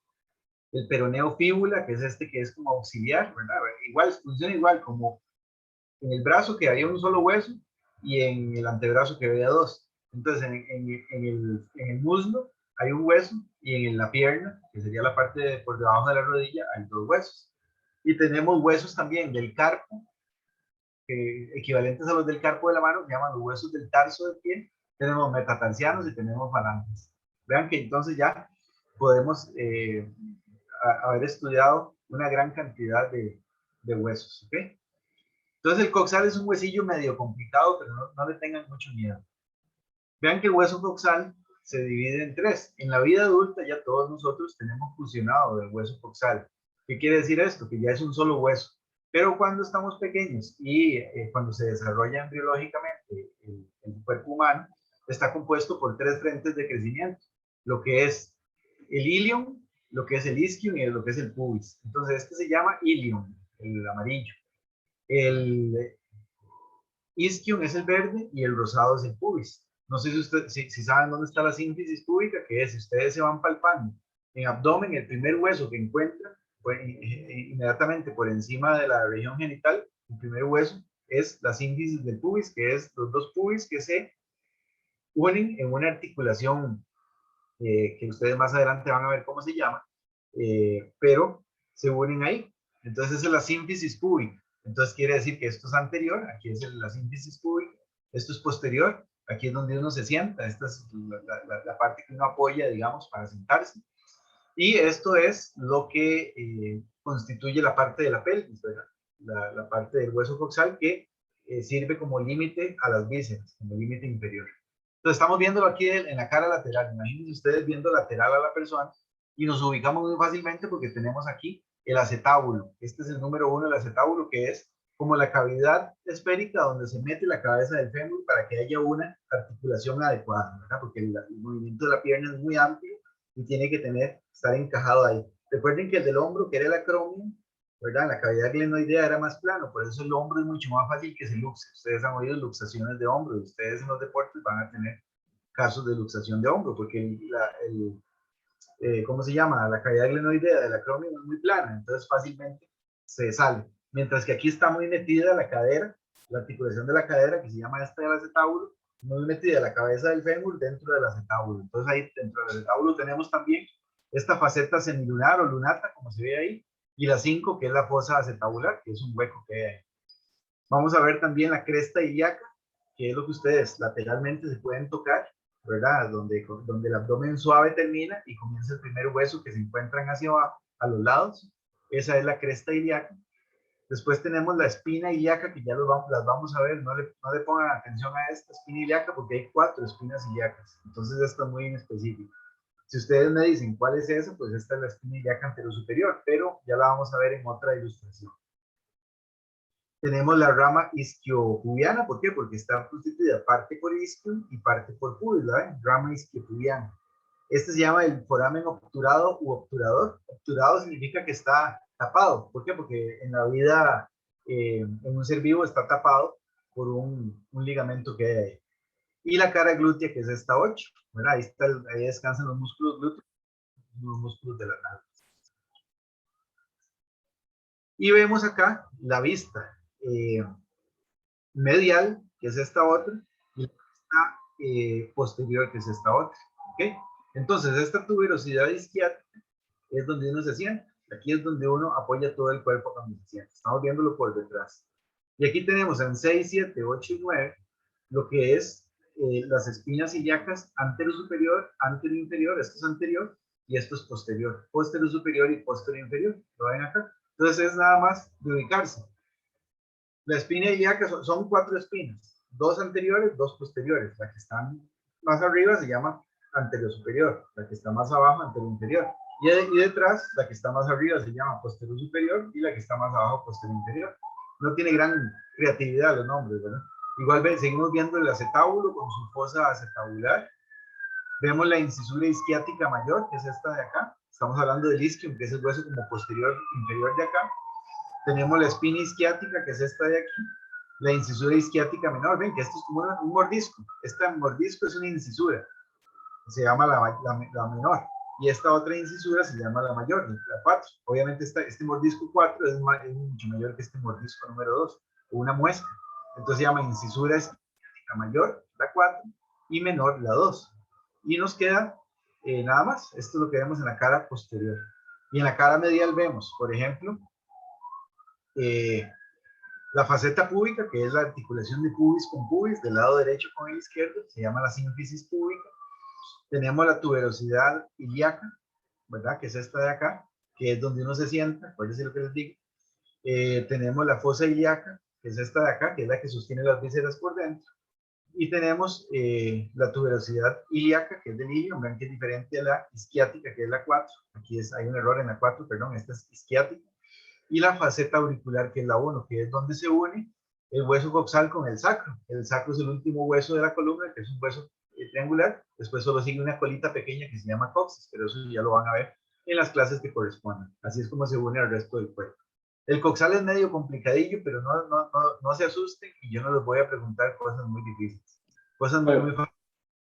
El peroneo fíbula, que es este que es como auxiliar, ¿verdad? Igual, funciona igual como en el brazo, que había un solo hueso, y en el antebrazo, que había dos. Entonces, en el muslo hay un hueso, y en la pierna, que sería la parte por debajo de la rodilla, hay dos huesos. Y tenemos huesos también del carpo, equivalentes a los del carpo de la mano, que llaman los huesos del tarso del pie. Tenemos metatarsianos y tenemos falanges. Vean que entonces ya podemos haber estudiado una gran cantidad de huesos, ¿ok? Entonces el coxal es un huesillo medio complicado, pero no le tengan mucho miedo. Vean que el hueso coxal se divide en tres. En la vida adulta ya todos nosotros tenemos fusionado el hueso coxal. ¿Qué quiere decir esto? Que ya es un solo hueso. Pero cuando estamos pequeños y cuando se desarrolla embriológicamente el cuerpo humano, está compuesto por tres frentes de crecimiento. Lo que es el ilium, lo que es el isquium y lo que es el pubis. Entonces este se llama ilium, el amarillo. El isquium es el verde y el rosado es el pubis. No sé si saben dónde está la sínfisis púbica, que es, si ustedes se van palpando en abdomen, el primer hueso que encuentran, pues, inmediatamente por encima de la región genital, el primer hueso es la sínfisis del pubis, que es los dos pubis que se unen en una articulación que ustedes más adelante van a ver cómo se llama, pero se unen ahí. Entonces esa es la sínfisis púbica. Entonces quiere decir que esto es anterior, aquí es la sínfisis púbica, esto es posterior, aquí es donde uno se sienta, esta es la parte que uno apoya, digamos, para sentarse. Y esto es lo que constituye la parte de la pelvis, ¿verdad? La parte del hueso coxal que sirve como límite a las vísceras, como límite inferior. Entonces estamos viéndolo aquí en la cara lateral. Imagínense ustedes viendo lateral a la persona y nos ubicamos muy fácilmente porque tenemos aquí el acetábulo. Este es el número 1 del acetábulo, que es como la cavidad esférica donde se mete la cabeza del fémur para que haya una articulación adecuada, ¿verdad? Porque el movimiento de la pierna es muy amplio y tiene que estar encajado ahí. Recuerden que el del hombro, que era el acromio, ¿verdad? La cavidad glenoidea era más plano, por eso el hombro es mucho más fácil que se luxe. Ustedes han oído luxaciones de hombro y ustedes en los deportes van a tener casos de luxación de hombro, porque ¿cómo se llama? La cavidad glenoidea del acromio es muy plana, entonces fácilmente se sale. Mientras que aquí está muy metida la cadera, la articulación de la cadera, que se llama esta del acetábulo, muy metida la cabeza del fémur dentro del acetábulo. Entonces ahí dentro del acetábulo tenemos también esta faceta semilunar o lunata, como se ve ahí, y la 5, que es la fosa acetabular, que es un hueco que hay ahí. Vamos a ver también la cresta ilíaca, que es lo que ustedes lateralmente se pueden tocar, ¿verdad? Donde el abdomen suave termina y comienza el primer hueso que se encuentran hacia abajo, a los lados. Esa es la cresta ilíaca. Después tenemos la espina ilíaca, que ya las vamos a ver. No le pongan atención a esta espina ilíaca porque hay 4 espinas ilíacas. Entonces esto es muy en específico. Si ustedes me dicen cuál es esa, pues esta es la espina ilíaca anterosuperior, pero ya la vamos a ver en otra ilustración. Tenemos la rama isquiopubiana. ¿Por qué? Porque está constituida parte por isquio y parte por pubis, ¿verdad? Rama isquiopubiana. Este se llama el foramen obturado u obturador. Obturado significa que está tapado. ¿Por qué? Porque en la vida, en un ser vivo, está tapado por un ligamento que hay ahí. Y la cara glútea, que es esta 8, ¿verdad? Ahí descansan los músculos glúteos, los músculos de la nalga. Y vemos acá la vista medial, que es esta otra, y la vista posterior, que es esta otra. ¿Ok? Entonces, esta tuberosidad isquiática es donde uno se sienta. Aquí es donde uno apoya todo el cuerpo cuando se sienta. Estamos viéndolo por detrás. Y aquí tenemos en 6, 7, 8 y 9 lo que es las espinas ilíacas anterosuperior, anteroinferior. Esto es anterior y esto es posterior. Posterior superior y posterior inferior. ¿Lo ven acá? Entonces es nada más de ubicarse. La espina ilíaca son 4 espinas. 2 anteriores, 2 posteriores. La que está más arriba se llama anterior superior. La que está más abajo, anterior inferior. Y detrás, la que está más arriba se llama posterior superior y la que está más abajo, posterior inferior. No tiene gran creatividad los nombres, ¿verdad? Igual seguimos viendo el acetábulo con su fosa acetabular. Vemos la incisura isquiática mayor, que es esta de acá. Estamos hablando del isquium, que es el hueso como posterior inferior de acá. Tenemos la espina isquiática, que es esta de aquí. La incisura isquiática menor. Ven que esto es como un mordisco. Este mordisco es una incisura. Se llama la menor. Y esta otra incisura se llama la mayor, la 4. Obviamente este mordisco 4 es mucho mayor que este mordisco número 2, o una muesca. Entonces se llama incisura isquiática mayor, la 4, y menor, la 2. Y nos queda nada más. Esto es lo que vemos en la cara posterior. Y en la cara medial vemos, por ejemplo, la faceta púbica, que es la articulación de pubis con pubis, del lado derecho con el izquierdo, se llama la sínfisis púbica. Tenemos la tuberosidad ilíaca, ¿verdad? Que es esta de acá, que es donde uno se sienta, acuérdense lo que les digo. Tenemos la fosa ilíaca, que es esta de acá, que es la que sostiene las vísceras por dentro. Y tenemos la tuberosidad ilíaca, que es del ilion, vean que es diferente a la isquiática, que es la 4. Aquí hay un error en la 4, perdón, esta es isquiática. Y la faceta auricular, que es la 1, que es donde se une el hueso coxal con el sacro. El sacro es el último hueso de la columna, que es un hueso triangular. Después solo sigue una colita pequeña que se llama coxis, pero eso ya lo van a ver en las clases que correspondan. Así es como se une al resto del cuerpo. El coxal es medio complicadillo, pero no se asusten y yo no les voy a preguntar cosas muy difíciles. Cosas muy fáciles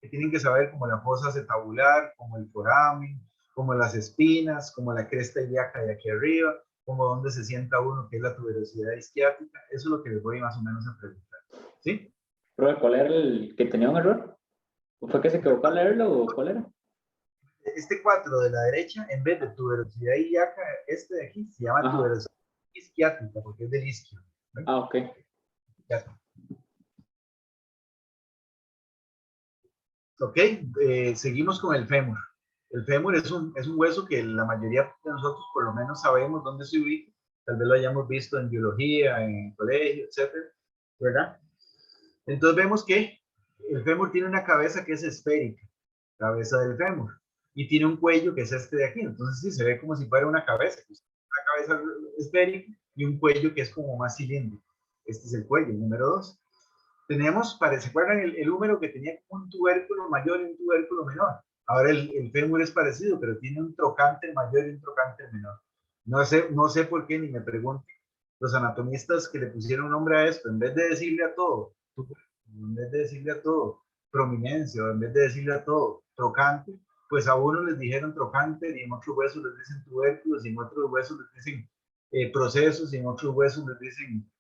que tienen que saber, como la fosa acetabular, como el foramen, como las espinas, como la cresta ilíaca de aquí arriba, como donde se sienta uno, que es la tuberosidad isquiática. Eso es lo que les voy más o menos a preguntar. ¿Sí? Profe, ¿cuál era el que tenía un error? ¿O fue que se equivocó al leerlo o cuál era? este 4 de la derecha, en vez de tuberosidad ilíaca, este de aquí se llama Ajá. tuberosidad isquiática, porque es del isquio. ¿Ven? Ah, ok. Ya está. Ok, seguimos con el fémur. El fémur es un hueso que la mayoría de nosotros por lo menos sabemos dónde se ubica. Tal vez lo hayamos visto en biología, en colegio, etcétera, ¿verdad? Entonces vemos que el fémur tiene una cabeza que es esférica, cabeza del fémur, y tiene un cuello que es este de aquí. Entonces sí, se ve como si fuera una cabeza esférica y un cuello que es como más cilíndrico. Este es el cuello, el número 2. Tenemos, ¿se acuerdan el húmero que tenía un tubérculo mayor y un tubérculo menor? Ahora el fémur es parecido, pero tiene un trocánter mayor y un trocánter menor. No sé por qué, ni me pregunten los anatomistas que le pusieron nombre a esto, en vez de decirle a todo, en vez de decirle a todo prominencia, o en vez de decirle a todo trocante, pues a uno les dijeron trocánter y en otros huesos les dicen tubérculos y en otros huesos les dicen procesos y en otros huesos les dicen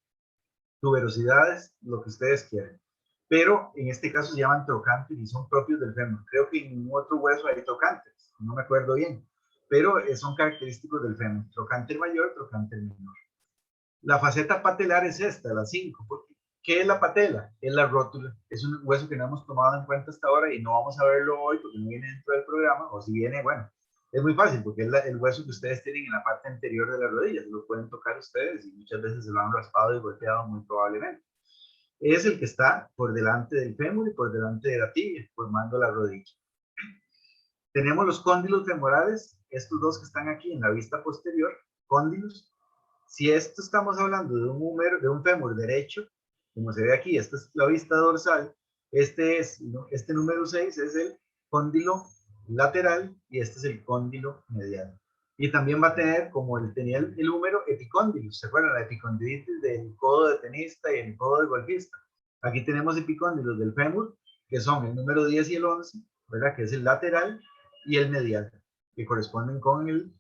tuberosidades, lo que ustedes quieran. Pero en este caso se llaman trocánter y son propios del fémur. Creo que en otro hueso hay trocánteres, no me acuerdo bien, pero son característicos del fémur. Trocánter mayor, trocánter menor. La faceta patelar es esta, la 5. ¿Qué es la patela? Es la rótula. Es un hueso que no hemos tomado en cuenta hasta ahora y no vamos a verlo hoy porque no viene dentro del programa, o si viene, bueno, es muy fácil porque es el hueso que ustedes tienen en la parte anterior de la rodilla, lo pueden tocar ustedes y muchas veces se lo han raspado y golpeado muy probablemente. Es el que está por delante del fémur y por delante de la tibia, formando la rodilla. Tenemos los cóndilos femorales, estos dos que están aquí en la vista posterior, cóndilos. Si esto estamos hablando de un húmero, de un fémur derecho, como se ve aquí, esta es la vista dorsal, este número 6 es el cóndilo lateral y este es el cóndilo medial. Y también va a tener, como tenía el húmero, epicóndilos. ¿Se acuerdan? La epicondilitis del codo de tenista y el codo de golfista. Aquí tenemos epicóndilos del fémur, que son el número 10 y el 11, ¿verdad? Que es el lateral y el medial, que corresponden con el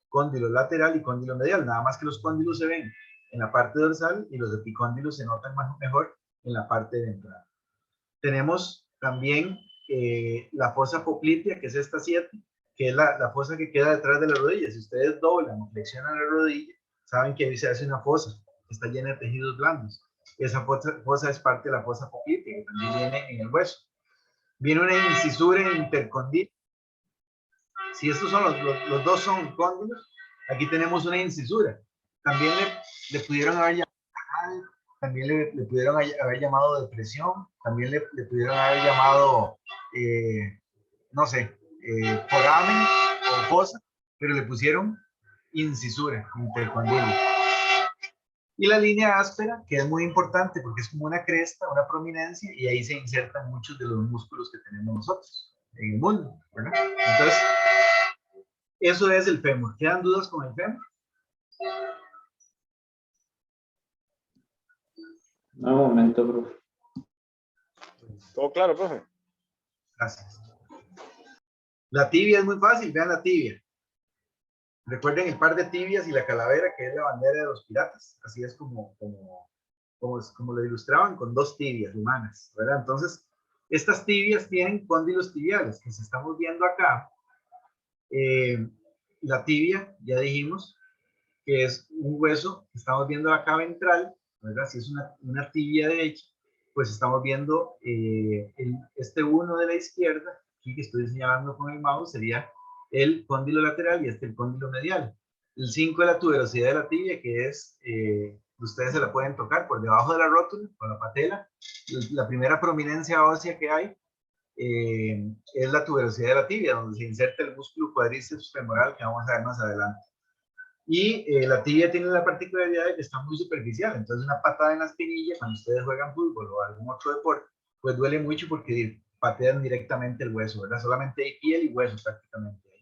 cóndilo lateral y cóndilo medial. Nada más que los cóndilos se ven en la parte dorsal y los epicóndilos se notan mejor en la parte ventral. Tenemos también la fosa poplitea, que es esta 7, que es la fosa que queda detrás de la rodilla. Si ustedes doblan o flexionan la rodilla, saben que ahí se hace una fosa que está llena de tejidos blandos. Esa fosa es parte de la fosa poplitea, que también viene en el hueso. Viene una incisura intercondil. Si estos son los dos son cóndilos, aquí tenemos una incisura. También le pudieron haber llamado, también le pudieron haber llamado depresión, también le pudieron haber llamado, no sé, foramen o fosa, pero le pusieron incisura intercondil. Y la línea áspera, que es muy importante porque es como una cresta, una prominencia, y ahí se insertan muchos de los músculos que tenemos nosotros en el mundo, ¿verdad? Entonces, eso es el fémur. ¿Quedan dudas con el fémur? No, un momento, profe. ¿Todo claro, profe? Gracias. La tibia es muy fácil, vean la tibia. Recuerden el par de tibias y la calavera, que es la bandera de los piratas. Así es como lo ilustraban, con dos tibias humanas, ¿verdad? Entonces, estas tibias tienen cóndilos tibiales, que se estamos viendo acá. La tibia, ya dijimos, que es un hueso que estamos viendo acá ventral, ¿verdad? Si es una tibia derecha, pues estamos viendo este uno de la izquierda, aquí que estoy señalando con el mouse, sería el cóndilo lateral y el cóndilo medial. El 5 es la tuberosidad de la tibia, que es, ustedes se la pueden tocar por debajo de la rótula, con la patela. La primera prominencia ósea que hay es la tuberosidad de la tibia, donde se inserta el músculo cuádriceps femoral, que vamos a ver más adelante. Y la tibia tiene la particularidad de que está muy superficial, entonces una patada en la espinilla, cuando ustedes juegan fútbol o algún otro deporte, pues duele mucho porque patean directamente el hueso, ¿verdad? Solamente hay piel y hueso prácticamente ahí.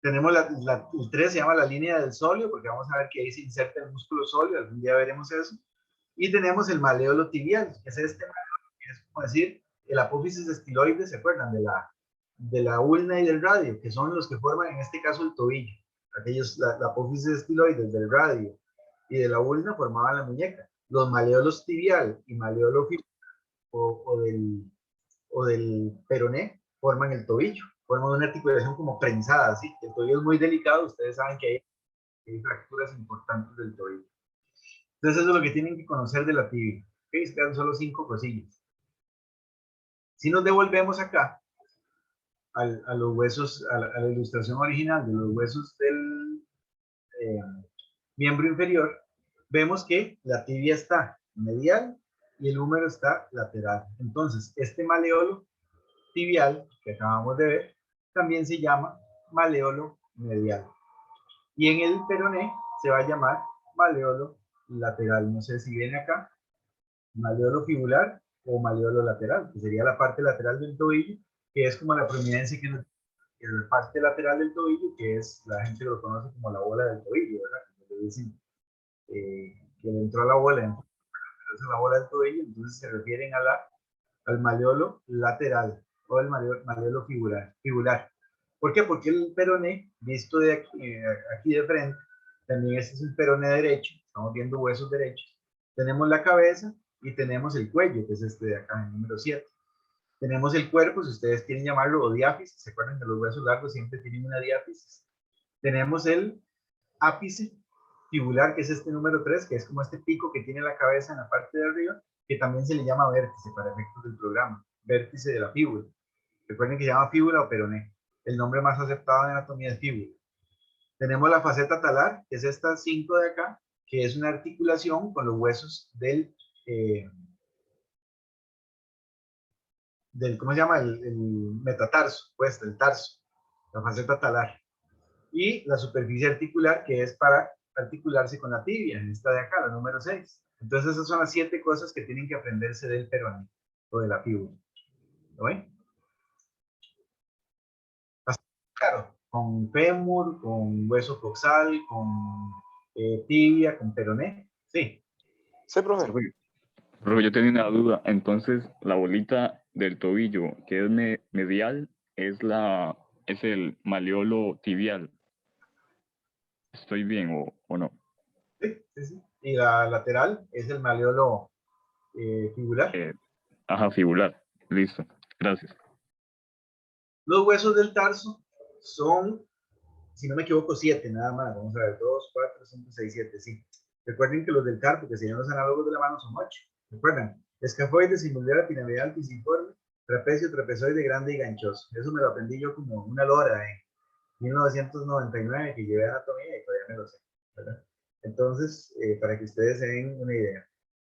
Tenemos el 3 se llama la línea del sóleo, porque vamos a ver que ahí se inserta el músculo sóleo, algún día veremos eso. Y tenemos el maléolo tibial, que es este maléolo, que es como decir, el apófisis estiloide, ¿se acuerdan? De la ulna y del radio, que son los que forman en este caso el tobillo. Aquellos, la apófisis estiloide del radio y de la ulna formaban la muñeca. Los maleolos tibial y maleolo o del peroné forman el tobillo, forman una articulación como prensada, ¿sí? El tobillo es muy delicado, ustedes saben que hay fracturas importantes del tobillo. Entonces eso es lo que tienen que conocer de la tibia. ¿Okay? Se quedan solo 5 cosillas. Si nos devolvemos acá, a los huesos, a la ilustración original de los huesos del miembro inferior, vemos que la tibia está medial y el húmero está lateral. Entonces, este maleolo tibial que acabamos de ver, también se llama maleolo medial. Y en el peroné se va a llamar maleolo lateral. No sé si viene acá, maleolo fibular o maleolo lateral, que sería la parte lateral del tobillo, que es como la prominencia que la parte lateral del tobillo, que es, la gente lo conoce como la bola del tobillo, ¿verdad? Como le dicen que le entró a la bola, entonces la bola del tobillo, entonces se refieren al maleolo lateral o el maleolo fibular. ¿Por qué? Porque el peroné, visto de aquí de frente, también este es el peroné derecho, estamos viendo huesos derechos. Tenemos la cabeza y tenemos el cuello, que es este de acá, el número 7. Tenemos el cuerpo, si ustedes quieren llamarlo, o diáfisis, ¿se acuerdan que los huesos largos siempre tienen una diáfisis? Tenemos el ápice fibular, que es este número 3, que es como este pico que tiene la cabeza en la parte de arriba, que también se le llama vértice para efectos del programa, vértice de la fíbula. Recuerden que se llama fíbula o peroné. El nombre más aceptado en anatomía es fíbula. Tenemos la faceta talar, que es esta 5 de acá, que es una articulación con los huesos del ¿cómo se llama? El metatarso, pues, del tarso, la faceta talar. Y la superficie articular, que es para articularse con la tibia, en esta de acá, la número 6. Entonces, esas son las 7 cosas que tienen que aprenderse del peroné, o de la fíbula. ¿Lo ven? Claro, con fémur, con hueso coxal, con tibia, con peroné. Sí. Sí, profe. Profe, yo tenía una duda. Entonces, la bolita del tobillo, que es medial, es el maleolo tibial. ¿Estoy bien o no? Sí, sí, sí. Y la lateral es el maleolo fibular. Ajá, fibular. Listo. Gracias. Los huesos del tarso son, si no me equivoco, 7 nada más. Vamos a ver, 2, 4, 5, 6, 7, sí. Recuerden que los del carpo, que serían los análogos de la mano, son 8. ¿Recuerdan? Escafoide, singular, piramidal, pisiforme, trapecio, trapezoide, grande y ganchoso. Eso me lo aprendí yo como una lora en 1999 que llevé anatomía y todavía me lo sé, ¿verdad? Entonces, para que ustedes se den una idea.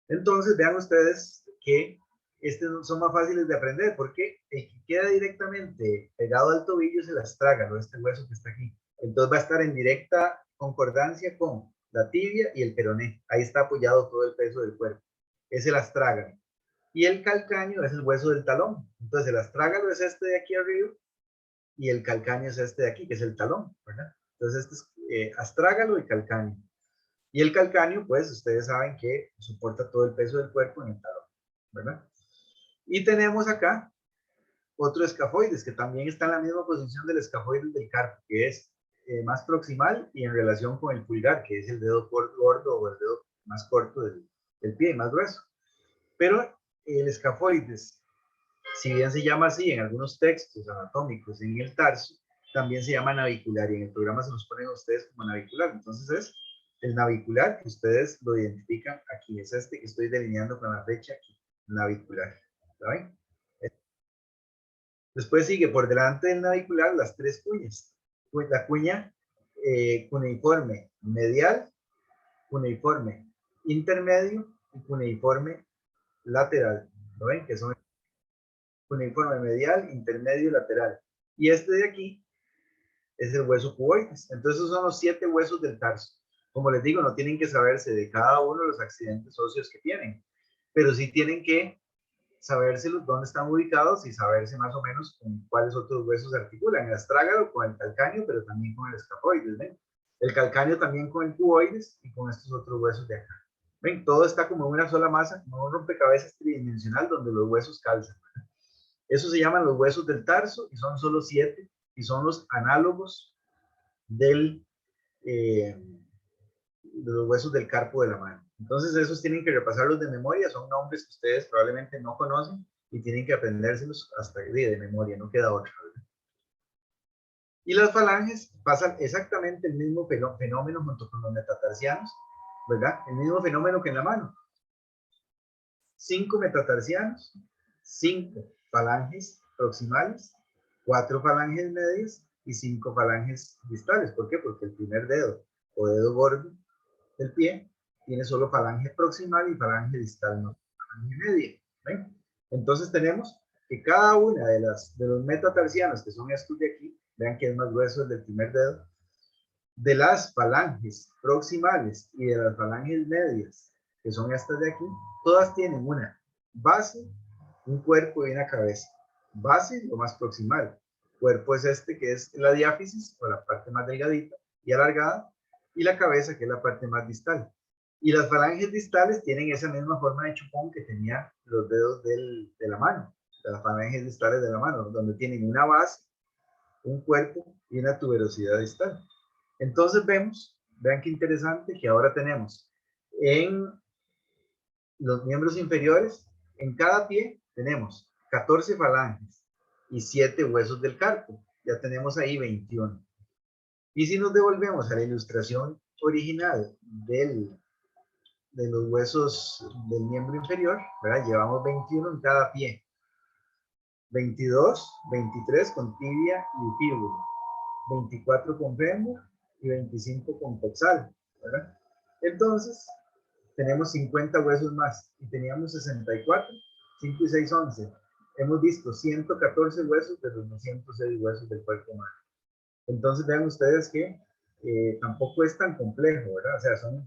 Entonces, vean ustedes que estos son más fáciles de aprender porque el que queda directamente pegado al tobillo es el astrágalo, este hueso que está aquí. Entonces va a estar en directa concordancia con la tibia y el peroné. Ahí está apoyado todo el peso del cuerpo. Es el astrágalo. Y el calcáneo es el hueso del talón. Entonces el astrágalo es este de aquí arriba y el calcáneo es este de aquí, que es el talón, ¿verdad? Entonces este es astrágalo y calcáneo. Y el calcáneo, pues ustedes saben que soporta todo el peso del cuerpo en el talón, ¿verdad? Y tenemos acá otro escafoides que también está en la misma posición del escafoides del carpo, que es más proximal y en relación con el pulgar, que es el dedo gordo o el dedo más corto del pie, más grueso. Pero el escafoides, si bien se llama así en algunos textos anatómicos en el tarso, también se llama navicular y en el programa se nos ponen a ustedes como navicular. Entonces es el navicular que ustedes lo identifican aquí, es este que estoy delineando con la flecha aquí, navicular. ¿Saben? Después sigue por delante del navicular las 3 cuñas. La cuña cuneiforme medial, cuneiforme intermedio y cuneiforme lateral. ¿Lo ven? Que son cuneiforme medial, intermedio y lateral. Y este de aquí es el hueso cuboides. Entonces esos son los 7 huesos del tarso. Como les digo, no tienen que saberse de cada uno de los accidentes óseos que tienen, pero sí tienen que sabérselos dónde están ubicados y saberse más o menos con cuáles otros huesos se articulan. El astrágalo con el calcáneo, pero también con el escafoides, ¿ven? El calcáneo también con el cuboides y con estos otros huesos de acá. ¿Ven? Todo está como en una sola masa, como un rompecabezas tridimensional donde los huesos calzan. Eso se llaman los huesos del tarso y son solo 7 y son los análogos de los huesos del carpo de la mano. Entonces esos tienen que repasarlos de memoria, son nombres que ustedes probablemente no conocen y tienen que aprendérselos hasta de memoria, no queda otra, ¿verdad? Y las falanges pasan exactamente el mismo fenómeno junto con los metatarsianos, ¿verdad? El mismo fenómeno que en la mano. 5 metatarsianos, 5 falanges proximales, 4 falanges medias y 5 falanges distales. ¿Por qué? Porque el primer dedo o dedo gordo del pie tiene solo falange proximal y falange distal, no falange media. ¿Ven? Entonces tenemos que cada una de los metatarsianos, que son estos de aquí, vean que es más grueso el del primer dedo, de las falanges proximales y de las falanges medias, que son estas de aquí, todas tienen una base, un cuerpo y una cabeza. Base, lo más proximal. Cuerpo es este, que es la diáfisis, o la parte más delgadita y alargada, y la cabeza, que es la parte más distal. Y las falanges distales tienen esa misma forma de chupón que tenían los dedos de la mano, las falanges distales de la mano, donde tienen una base, un cuerpo y una tuberosidad distal. Entonces vean qué interesante que ahora tenemos en los miembros inferiores, en cada pie tenemos 14 falanges y 7 huesos del carpo. Ya tenemos ahí 21. Y si nos devolvemos a la ilustración original de los huesos del miembro inferior, ¿verdad? Llevamos 21 en cada pie. 22, 23 con tibia y fíbula. 24 con fémur y 25 con coxal, ¿verdad? Entonces, tenemos 50 huesos más y teníamos 64, 5 y 6, 11. Hemos visto 114 huesos de los 206 huesos del cuerpo humano. Entonces, vean ustedes que tampoco es tan complejo, ¿verdad? O sea, son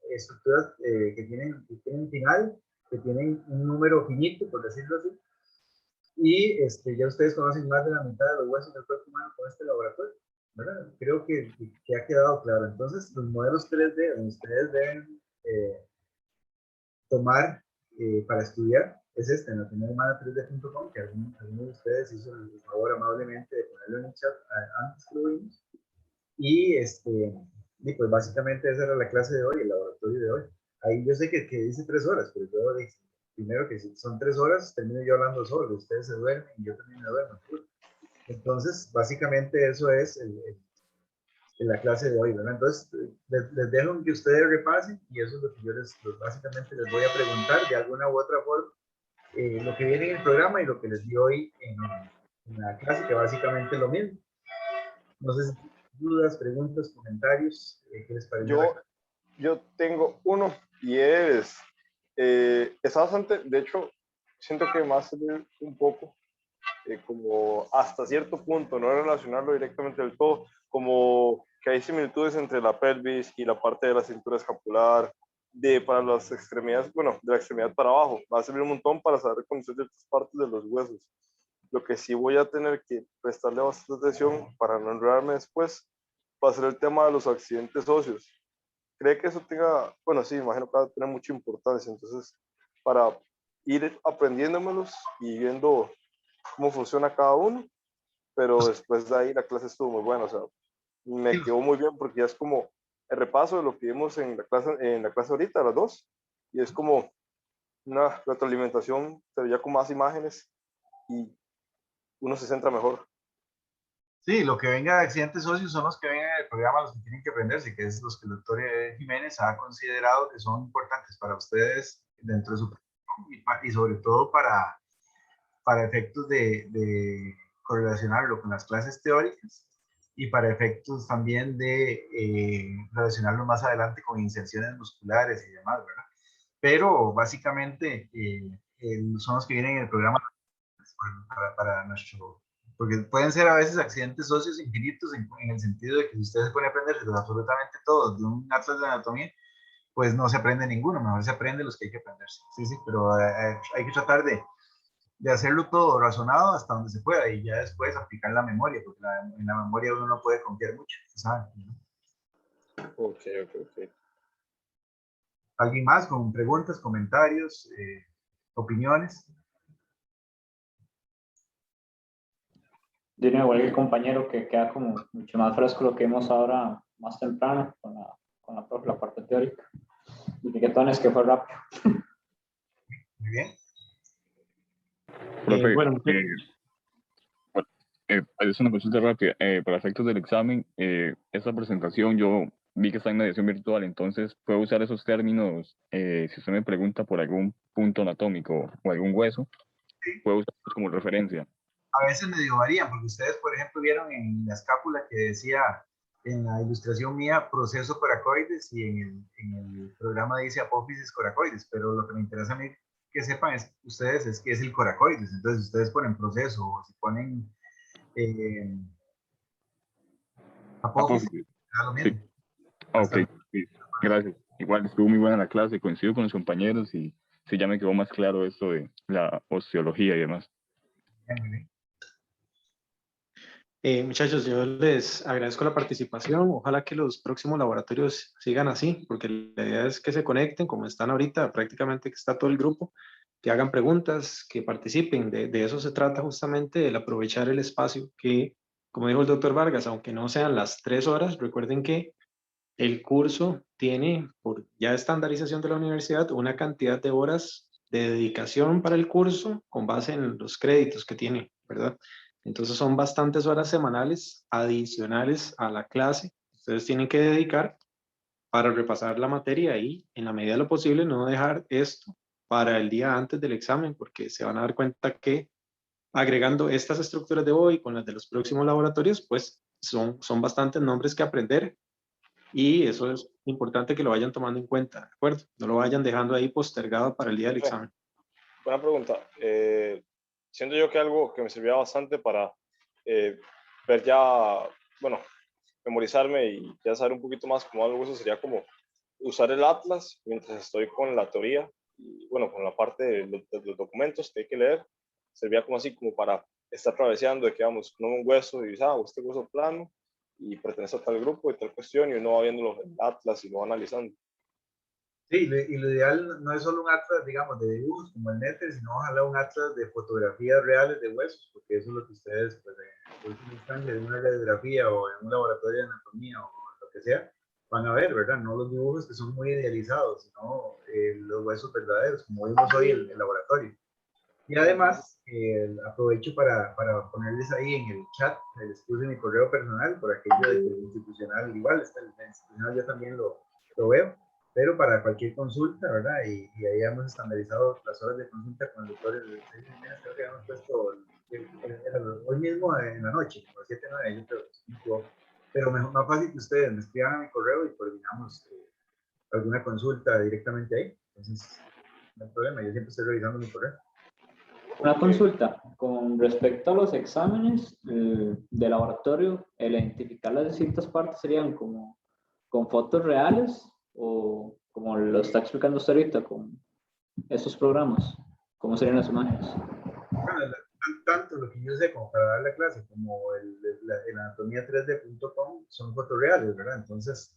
estructuras que tienen final, que tienen un número finito, por decirlo así. Y ya ustedes conocen más de la mitad de los huesos del cuerpo humano con este laboratorio, ¿verdad? Creo que ha quedado claro. Entonces, los modelos 3D, ustedes deben tomar para estudiar, es en la primerhumana3d.com, que alguno de ustedes hizo el favor amablemente de ponerlo en el chat antes que lo vimos. Y pues básicamente esa era la clase de hoy, el laboratorio de hoy. Ahí yo sé que dice 3 horas, pero yo dije, primero que si son 3 horas, termino yo hablando solo, ustedes se duermen y yo también me duermo. Entonces, básicamente eso es la clase de hoy, ¿verdad? Entonces, les dejo que ustedes repasen y eso es lo que yo básicamente les voy a preguntar de alguna u otra forma, lo que viene en el programa y lo que les di hoy en la clase, que básicamente es lo mismo. No sé si dudas, preguntas, comentarios, ¿qué les parece? Yo tengo uno y está bastante, de hecho, siento que más un poco como hasta cierto punto, no relacionarlo directamente del todo, como que hay similitudes entre la pelvis y la parte de la cintura escapular, para las extremidades, bueno, de la extremidad para abajo, va a servir un montón para saber reconocer ciertas partes de los huesos. Lo que sí voy a tener que prestarle bastante atención para no enredarme después va a ser el tema de los accidentes óseos. ¿Cree que eso tenga, bueno, sí, imagino que va a tener mucha importancia, entonces, para ir aprendiéndomelos y viendo cómo funciona cada uno, pero después de ahí la clase estuvo muy buena, o sea, me quedó muy bien porque ya es como el repaso de lo que vimos en la clase ahorita, las dos, y es como una retroalimentación, pero ya con más imágenes y uno se centra mejor. Sí, lo que venga de accidentes óseos son los que vengan del programa, los que tienen que aprenderse, que es los que el doctor Jiménez ha considerado que son importantes para ustedes dentro de su programa y sobre todo para efectos de correlacionarlo con las clases teóricas y para efectos también de relacionarlo más adelante con inserciones musculares y demás, ¿verdad? Pero básicamente son los que vienen en el programa para nuestro... Porque pueden ser a veces accidentes óseos infinitos en el sentido de que si ustedes se pueden aprender absolutamente todos de un atlas de anatomía, pues no se aprende ninguno, mejor se aprende los que hay que aprenderse. Sí, sí, pero hay que tratar de hacerlo todo razonado hasta donde se pueda y ya después aplicar la memoria, porque en la memoria uno no puede confiar mucho, ¿saben? Ok. ¿Alguien más con preguntas, comentarios, opiniones? De nuevo, el compañero que queda como mucho más fresco lo que vimos ahora más temprano con la parte teórica. Y que tones que fue rápido. Muy bien. Profe, Bueno, es una consulta rápida. Para efectos del examen, esta presentación yo vi que está en mediación virtual, entonces puedo usar esos términos. Si usted me pregunta por algún punto anatómico o algún hueso, puedo usarlos como referencia. A veces medio varían, porque ustedes, por ejemplo, vieron en la escápula que decía en la ilustración mía proceso coracoides y en el programa dice apófisis coracoides, pero lo que me interesa a mí que sepan es, ustedes es que es el coracoides. Entonces, si ustedes ponen proceso o si ponen apófisis, Apófisis. da lo Sí. mismo. Ok, sí, gracias. Igual estuvo muy buena la clase, coincido con los compañeros y sí, ya me quedó más claro esto de la osteología y demás. Muy bien. Muchachos, yo les agradezco la participación. Ojalá que los próximos laboratorios sigan así, porque la idea es que se conecten, como están ahorita, prácticamente que está todo el grupo, que hagan preguntas, que participen. De eso se trata justamente, el aprovechar el espacio que, como dijo el doctor Vargas, aunque no sean las 3 horas, recuerden que el curso tiene, por ya estandarización de la universidad, una cantidad de horas de dedicación para el curso con base en los créditos que tiene, ¿verdad? Entonces son bastantes horas semanales adicionales a la clase. Ustedes tienen que dedicar para repasar la materia y, en la medida de lo posible, no dejar esto para el día antes del examen, porque se van a dar cuenta que agregando estas estructuras de hoy con las de los próximos laboratorios, pues son bastantes nombres que aprender y eso es importante que lo vayan tomando en cuenta, ¿de acuerdo? No lo vayan dejando ahí postergado para el día del examen. Buena pregunta. Siento yo que algo que me servía bastante para ver ya, bueno, memorizarme y ya saber un poquito más cómo algo eso sería como usar el atlas mientras estoy con la teoría y bueno, con la parte de los documentos que hay que leer. Servía como así como para estar traveseando de que vamos con un hueso y este hueso plano y pertenece a tal grupo y tal cuestión y uno va viendo los atlas y lo va analizando. Sí, y lo ideal no es solo un atlas, digamos, de dibujos como el NETE, sino ojalá un atlas de fotografías reales de huesos, porque eso es lo que ustedes, pues, en última instancia, en una radiografía o en un laboratorio de anatomía o lo que sea, van a ver, ¿verdad? No los dibujos que son muy idealizados, sino los huesos verdaderos, como vimos hoy en el laboratorio. Y además, aprovecho para ponerles ahí en el chat, les puse mi correo personal, por aquello de que el institucional, igual, el institucional yo también lo veo, pero para cualquier consulta, ¿verdad? Y ahí hemos estandarizado las horas de consulta con el doctor creo que habíamos puesto hoy mismo en la noche, como 7, 9, yo creo, pero mejor, más fácil que ustedes me escriban a mi correo y coordinamos alguna consulta directamente ahí. Entonces, no hay problema, yo siempre estoy revisando mi correo. Una consulta con respecto a los exámenes de laboratorio, el identificar las distintas partes serían como con fotos reales o como lo está explicando usted ahorita con estos programas, ¿cómo serían las imágenes? Bueno, tanto lo que yo sé como para dar la clase como el anatomía3d.com son fotos reales, ¿verdad? Entonces,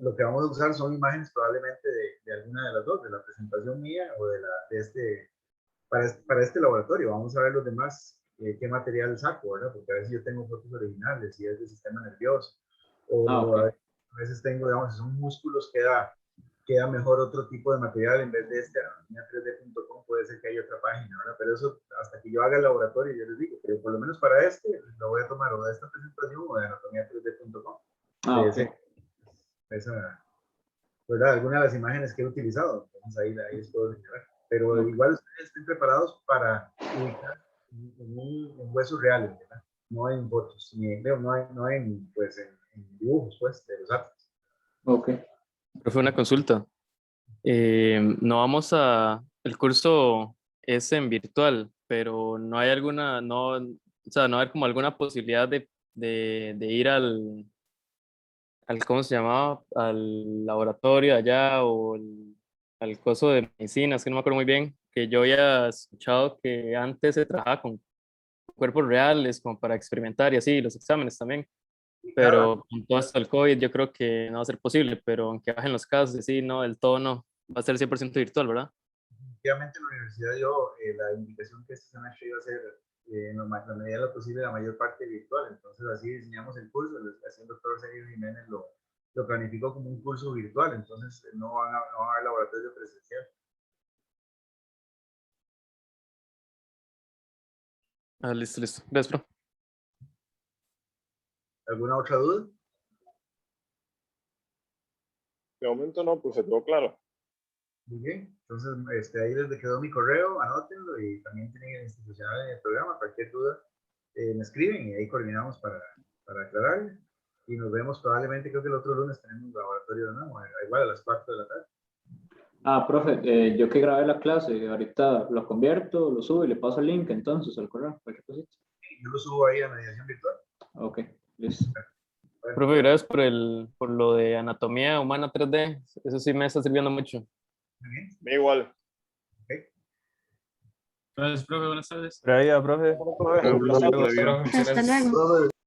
lo que vamos a usar son imágenes probablemente de alguna de las dos, de la presentación mía o de este para este laboratorio. Vamos a ver los demás, qué material saco, ¿verdad? Porque a veces yo tengo fotos originales y es del sistema nervioso. O Okay. a veces tengo, digamos, si son músculos, queda mejor otro tipo de material en vez de este anatomía3d.com, puede ser que haya otra página, ¿verdad? Pero eso hasta que yo haga el laboratorio, yo les digo, pero por lo menos para este, lo voy a tomar o de esta presentación o de anatomía3d.com. Okay. Esa, ¿verdad? Algunas de las imágenes que he utilizado, entonces ahí les puedo señalar. Pero Okay. igual ustedes estén preparados para ubicar en huesos reales, ¿verdad? No en fotos, no en, pues, en dibujos, pues, de los atlas. Ok. Profe, una consulta. No vamos el curso es en virtual, pero no hay alguna, no, o sea, no hay como alguna posibilidad de ir ¿cómo se llamaba? Al laboratorio allá o al coso de medicina, es que no me acuerdo muy bien, que yo había escuchado que antes se trabajaba con cuerpos reales como para experimentar y así, los exámenes también, Claro, pero con todo esto del COVID yo creo que no va a ser posible, pero aunque bajen los casos, y sí, no, del todo no, va a ser 100% virtual, ¿verdad? efectivamente en la universidad yo, la indicación que este semestre iba a ser en la medida de lo posible la mayor parte virtual, entonces así diseñamos el curso, así el doctor Sergio Jiménez lo planificó como un curso virtual, entonces no va a haber laboratorio presencial. Listo, listo. Gracias, pro. ¿Alguna otra duda? De momento no, pues se quedó claro. Muy bien. Entonces, ahí les quedó mi correo, anótenlo y también tienen el institucional en el programa. Cualquier duda me escriben y ahí coordinamos para aclarar. Y nos vemos probablemente, creo que el otro lunes tenemos un laboratorio de nuevo, igual a las 4 de la tarde. Profe, yo que grabé la clase, ahorita lo convierto, lo subo y le paso el link entonces al correo, cualquier cosita. Yo lo subo ahí a mediación virtual. Ok, listo. Bueno, Profe, gracias por lo de anatomía humana 3D. Eso sí me está sirviendo mucho. muy bien. Me igual. Gracias, profe. Buenas tardes. Por ahí, profe. Bueno, profe, Adiós. Hasta luego. Profe,